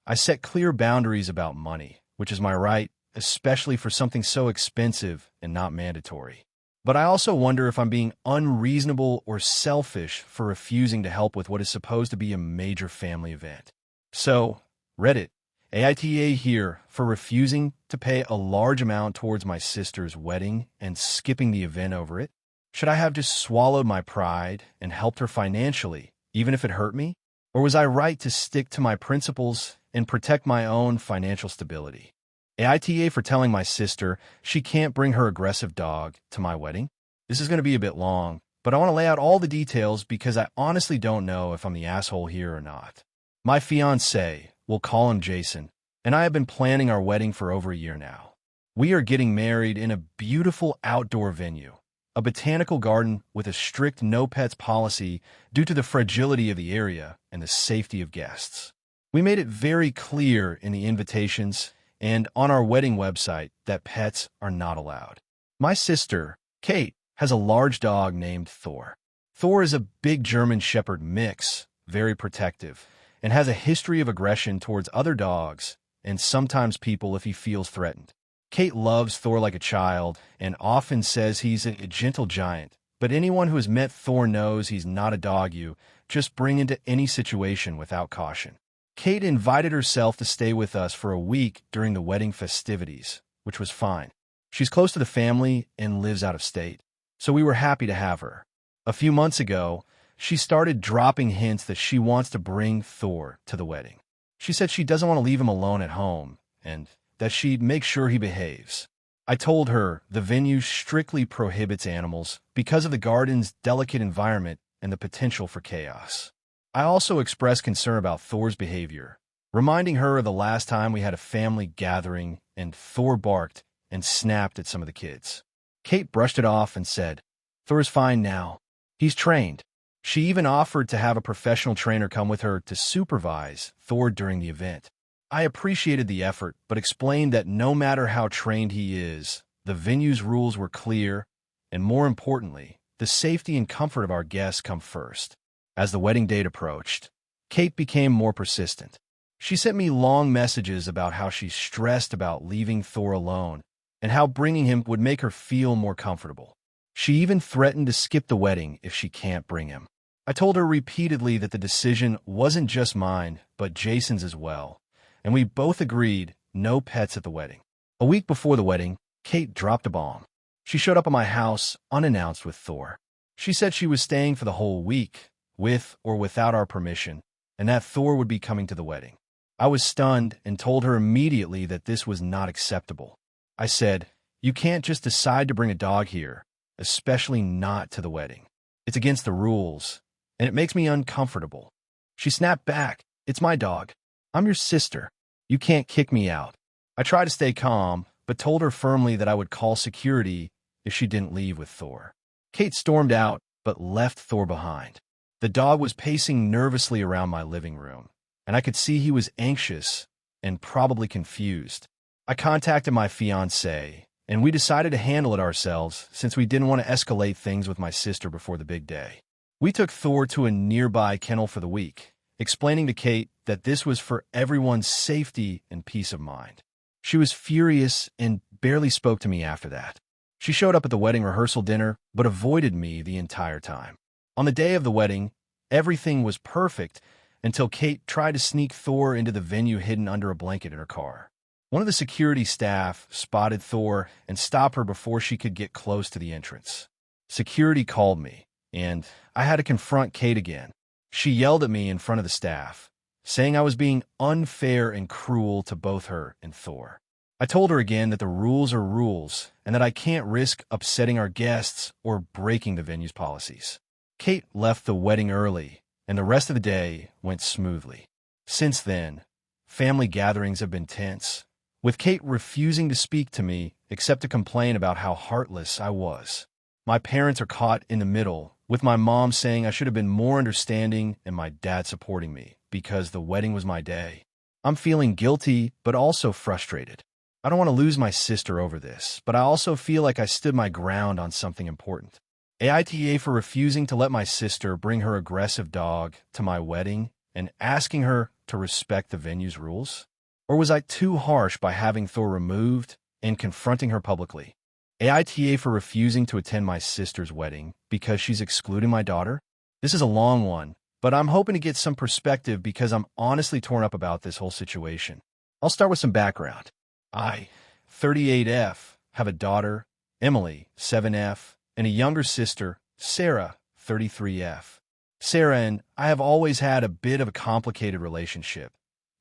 A: I set clear boundaries about money, which is my right, especially for something so expensive and not mandatory. But I also wonder if I'm being unreasonable or selfish for refusing to help with what is supposed to be a major family event. So, Reddit, AITA here for refusing to pay a large amount towards my sister's wedding and skipping the event over it. Should I have just swallowed my pride and helped her financially, even if it hurt me? Or was I right to stick to my principles and protect my own financial stability? AITA for telling my sister she can't bring her aggressive dog to my wedding. This is going to be a bit long, but I want to lay out all the details because I honestly don't know if I'm the asshole here or not. My fiancé, we'll call him Jason, and I have been planning our wedding for over a year now. We are getting married in a beautiful outdoor venue, a botanical garden with a strict no pets policy due to the fragility of the area and the safety of guests. We made it very clear in the invitations and on our wedding website that pets are not allowed. My sister, Kate, has a large dog named Thor. Thor is a big German Shepherd mix, very protective, and has a history of aggression towards other dogs and sometimes people if he feels threatened. Kate loves Thor like a child and often says he's a gentle giant, but anyone who has met Thor knows he's not a dog you just bring into any situation without caution. Kate invited herself to stay with us for a week during the wedding festivities, which was fine. She's close to the family and lives out of state, so we were happy to have her. A few months ago, she started dropping hints that she wants to bring Thor to the wedding. She said she doesn't want to leave him alone at home and that she'd make sure he behaves. I told her the venue strictly prohibits animals because of the garden's delicate environment and the potential for chaos. I also expressed concern about Thor's behavior, reminding her of the last time we had a family gathering and Thor barked and snapped at some of the kids. Kate brushed it off and said, "Thor's fine now. He's trained." She even offered to have a professional trainer come with her to supervise Thor during the event. I appreciated the effort, but explained that no matter how trained he is, the venue's rules were clear, and more importantly, the safety and comfort of our guests come first. As the wedding date approached, Kate became more persistent. She sent me long messages about how she's stressed about leaving Thor alone and how bringing him would make her feel more comfortable. She even threatened to skip the wedding if she can't bring him. I told her repeatedly that the decision wasn't just mine, but Jason's as well, and we both agreed no pets at the wedding. A week before the wedding, Kate dropped a bomb. She showed up at my house unannounced with Thor. She said she was staying for the whole week, with or without our permission, and that Thor would be coming to the wedding. I was stunned and told her immediately that this was not acceptable. I said, "You can't just decide to bring a dog here, especially not to the wedding. It's against the rules, and it makes me uncomfortable." She snapped back, "It's my dog. I'm your sister. You can't kick me out." I tried to stay calm, but told her firmly that I would call security if she didn't leave with Thor. Kate stormed out, but left Thor behind. The dog was pacing nervously around my living room, and I could see he was anxious and probably confused. I contacted my fiancé, and we decided to handle it ourselves since we didn't want to escalate things with my sister before the big day. We took Thor to a nearby kennel for the week, explaining to Kate that this was for everyone's safety and peace of mind. She was furious and barely spoke to me after that. She showed up at the wedding rehearsal dinner, but avoided me the entire time. On the day of the wedding, everything was perfect until Kate tried to sneak Thor into the venue hidden under a blanket in her car. One of the security staff spotted Thor and stopped her before she could get close to the entrance. Security called me, and I had to confront Kate again. She yelled at me in front of the staff, saying I was being unfair and cruel to both her and Thor. I told her again that the rules are rules and that I can't risk upsetting our guests or breaking the venue's policies. Kate left the wedding early, and the rest of the day went smoothly. Since then, family gatherings have been tense, with Kate refusing to speak to me except to complain about how heartless I was. My parents are caught in the middle, with my mom saying I should have been more understanding and my dad supporting me because the wedding was my day. I'm feeling guilty, but also frustrated. I don't want to lose my sister over this, but I also feel like I stood my ground on something important. AITA for refusing to let my sister bring her aggressive dog to my wedding and asking her to respect the venue's rules? Or was I too harsh by having Thor removed and confronting her publicly? AITA for refusing to attend my sister's wedding because she's excluding my daughter? This is a long one, but I'm hoping to get some perspective because I'm honestly torn up about this whole situation. I'll start with some background. I, 38F, have a daughter, Emily, 7F, and a younger sister, Sarah, 33F. Sarah and I have always had a bit of a complicated relationship.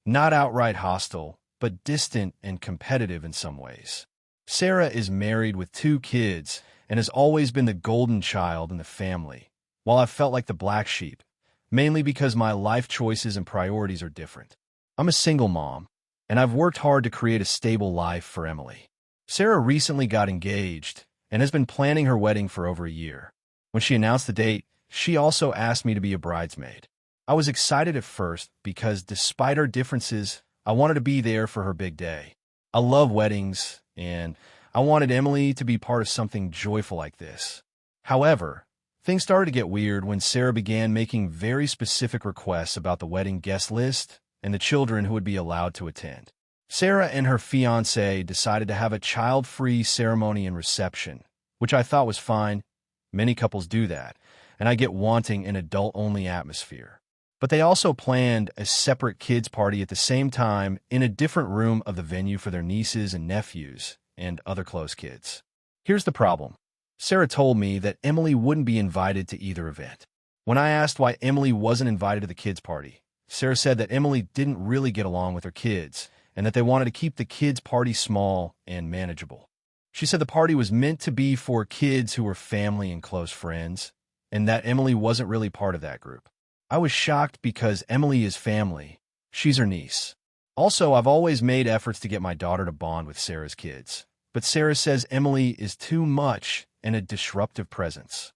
A: Not outright hostile, but distant and competitive in some ways. Sarah is married with 2 kids and has always been the golden child in the family, while I've felt like the black sheep, mainly because my life choices and priorities are different. I'm a single mom, and I've worked hard to create a stable life for Emily. Sarah recently got engaged and has been planning her wedding for over a year. When she announced the date, she also asked me to be a bridesmaid. I was excited at first because despite our differences, I wanted to be there for her big day. I love weddings, and I wanted Emily to be part of something joyful like this. However, things started to get weird when Sarah began making very specific requests about the wedding guest list and the children who would be allowed to attend. Sarah and her fiancé decided to have a child-free ceremony and reception, which I thought was fine. Many couples do that, and I get wanting an adult-only atmosphere. But they also planned a separate kids' party at the same time in a different room of the venue for their nieces and nephews and other close kids. Here's the problem. Sarah told me that Emily wouldn't be invited to either event. When I asked why Emily wasn't invited to the kids' party, Sarah said that Emily didn't really get along with her kids and that they wanted to keep the kids' party small and manageable. She said the party was meant to be for kids who were family and close friends, and that Emily wasn't really part of that group. I was shocked because Emily is family. She's her niece. Also, I've always made efforts to get my daughter to bond with Sarah's kids, but Sarah says Emily is too much and a disruptive presence.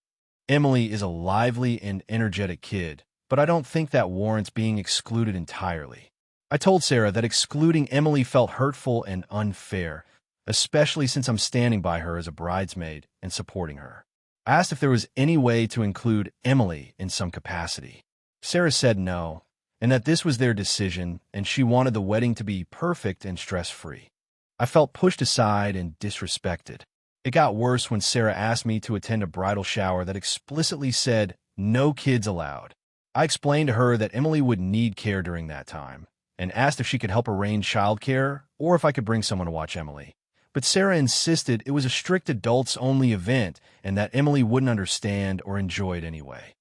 A: Emily is a lively and energetic kid, but I don't think that warrants being excluded entirely. I told Sarah that excluding Emily felt hurtful and unfair, especially since I'm standing by her as a bridesmaid and supporting her. I asked if there was any way to include Emily in some capacity. Sarah said no, and that this was their decision and she wanted the wedding to be perfect and stress-free. I felt pushed aside and disrespected. It got worse when Sarah asked me to attend a bridal shower that explicitly said, "No kids allowed." I explained to her that Emily would need care during that time, and asked if she could help arrange childcare or if I could bring someone to watch Emily. But Sarah insisted it was a strict adults-only event and that Emily wouldn't understand or enjoy it anyway.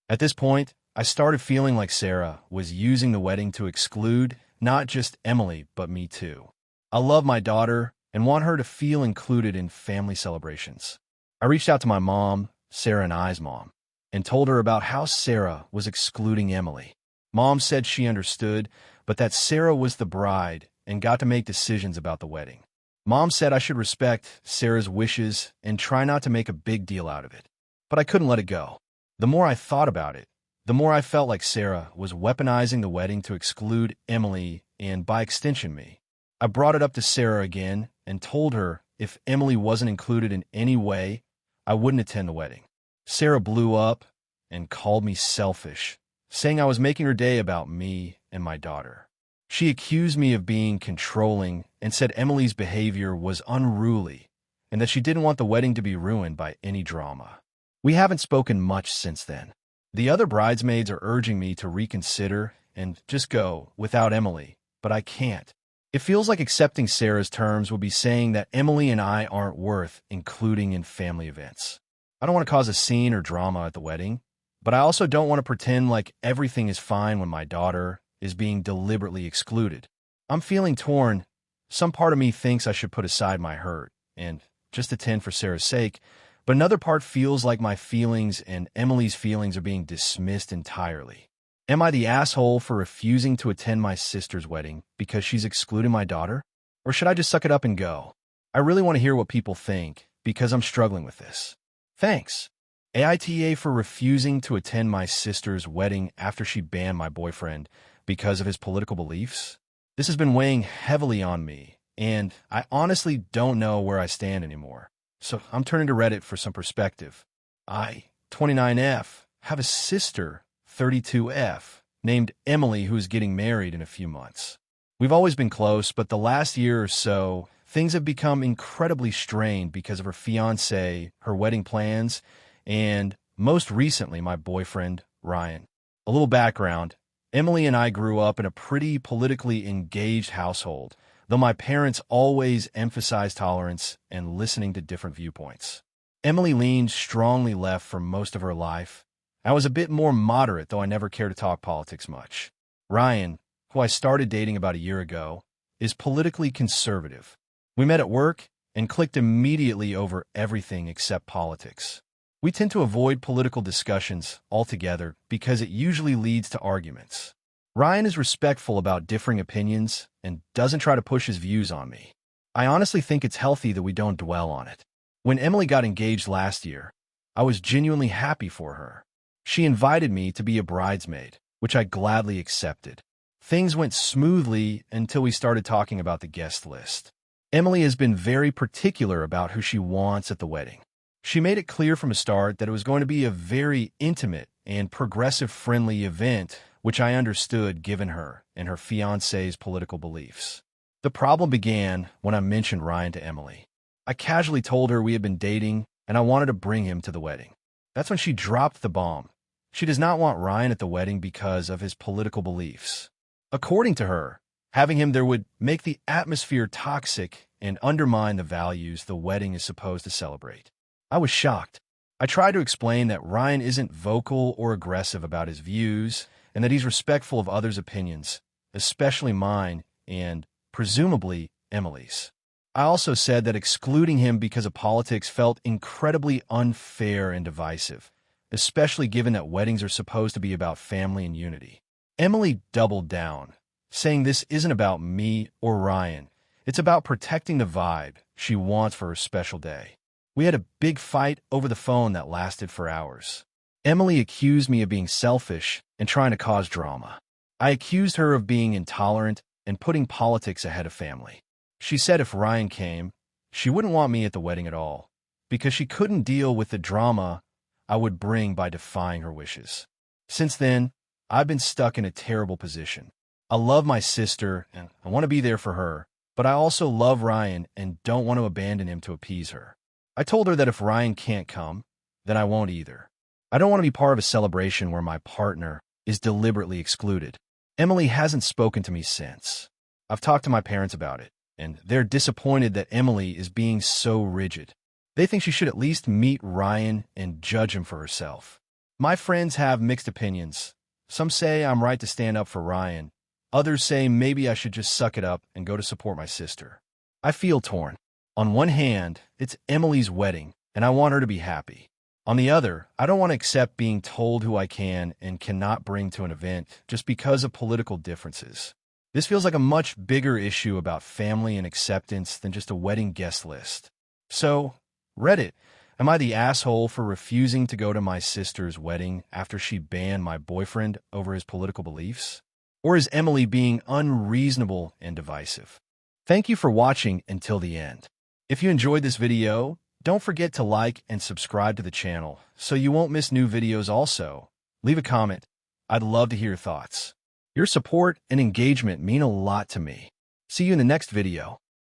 A: At this point, I started feeling like Sarah was using the wedding to exclude not just Emily, but me too. I love my daughter and want her to feel included in family celebrations. I reached out to my mom, Sarah and I's mom, and told her about how Sarah was excluding Emily. Mom said she understood, but that Sarah was the bride and got to make decisions about the wedding. Mom said I should respect Sarah's wishes and try not to make a big deal out of it. But I couldn't let it go. The more I thought about it, the more I felt like Sarah was weaponizing the wedding to exclude Emily and, by extension, me. I brought it up to Sarah again and told her if Emily wasn't included in any way, I wouldn't attend the wedding. Sarah blew up and called me selfish, saying I was making her day about me and my daughter. She accused me of being controlling and said Emily's behavior was unruly and that she didn't want the wedding to be ruined by any drama. We haven't spoken much since then. The other bridesmaids are urging me to reconsider and just go without Emily, but I can't. It feels like accepting Sarah's terms would be saying that Emily and I aren't worth including in family events. I don't want to cause a scene or drama at the wedding, but I also don't want to pretend like everything is fine when my daughter is being deliberately excluded. I'm feeling torn. Some part of me thinks I should put aside my hurt and just attend for Sarah's sake, but another part feels like my feelings and Emily's feelings are being dismissed entirely. Am I the asshole for refusing to attend my sister's wedding because she's excluding my daughter? Or should I just suck it up and go? I really want to hear what people think because I'm struggling with this. Thanks, AITA, for refusing to attend my sister's wedding after she banned my boyfriend because of his political beliefs. This has been weighing heavily on me, and I honestly don't know where I stand anymore. So I'm turning to Reddit for some perspective. I, 29F, have a sister, 32F, named Emily, who's getting married in a few months. We've always been close, but the last year or so, things have become incredibly strained because of her fiancé, her wedding plans, and most recently, my boyfriend, Ryan. A little background. Emily and I grew up in a pretty politically engaged household, though my parents always emphasized tolerance and listening to different viewpoints. Emily leaned strongly left for most of her life. I was a bit more moderate, though I never cared to talk politics much. Ryan, who I started dating about a year ago, is politically conservative. We met at work and clicked immediately over everything except politics. We tend to avoid political discussions altogether because it usually leads to arguments. Ryan is respectful about differing opinions and doesn't try to push his views on me. I honestly think it's healthy that we don't dwell on it. When Emily got engaged last year, I was genuinely happy for her. She invited me to be a bridesmaid, which I gladly accepted. Things went smoothly until we started talking about the guest list. Emily has been very particular about who she wants at the wedding. She made it clear from the start that it was going to be a very intimate and progressive-friendly event, which I understood given her and her fiancé's political beliefs. The problem began when I mentioned Ryan to Emily. I casually told her we had been dating and I wanted to bring him to the wedding. That's when she dropped the bomb. She does not want Ryan at the wedding because of his political beliefs. According to her, having him there would make the atmosphere toxic and undermine the values the wedding is supposed to celebrate. I was shocked. I tried to explain that Ryan isn't vocal or aggressive about his views and that he's respectful of others' opinions, especially mine and, presumably, Emily's. I also said that excluding him because of politics felt incredibly unfair and divisive, especially given that weddings are supposed to be about family and unity. Emily doubled down, saying this isn't about me or Ryan. It's about protecting the vibe she wants for her special day. We had a big fight over the phone that lasted for hours. Emily accused me of being selfish and trying to cause drama. I accused her of being intolerant and putting politics ahead of family. She said if Ryan came, she wouldn't want me at the wedding at all, because she couldn't deal with the drama I would bring by defying her wishes. Since then, I've been stuck in a terrible position. I love my sister, and I want to be there for her, but I also love Ryan and don't want to abandon him to appease her. I told her that if Ryan can't come, then I won't either. I don't want to be part of a celebration where my partner is deliberately excluded. Emily hasn't spoken to me since. I've talked to my parents about it, and they're disappointed that Emily is being so rigid. They think she should at least meet Ryan and judge him for herself. My friends have mixed opinions. Some say I'm right to stand up for Ryan. Others say maybe I should just suck it up and go to support my sister. I feel torn. On one hand, it's Emily's wedding, and I want her to be happy. On the other, I don't want to accept being told who I can and cannot bring to an event just because of political differences. This feels like a much bigger issue about family and acceptance than just a wedding guest list. So, Reddit, am I the asshole for refusing to go to my sister's wedding after she banned my boyfriend over his political beliefs? Or is Emily being unreasonable and divisive? Thank you for watching until the end. If you enjoyed this video, don't forget to like and subscribe to the channel so you won't miss new videos also. Leave a comment. I'd love to hear your thoughts. Your support and engagement mean a lot to me. See you in the next video.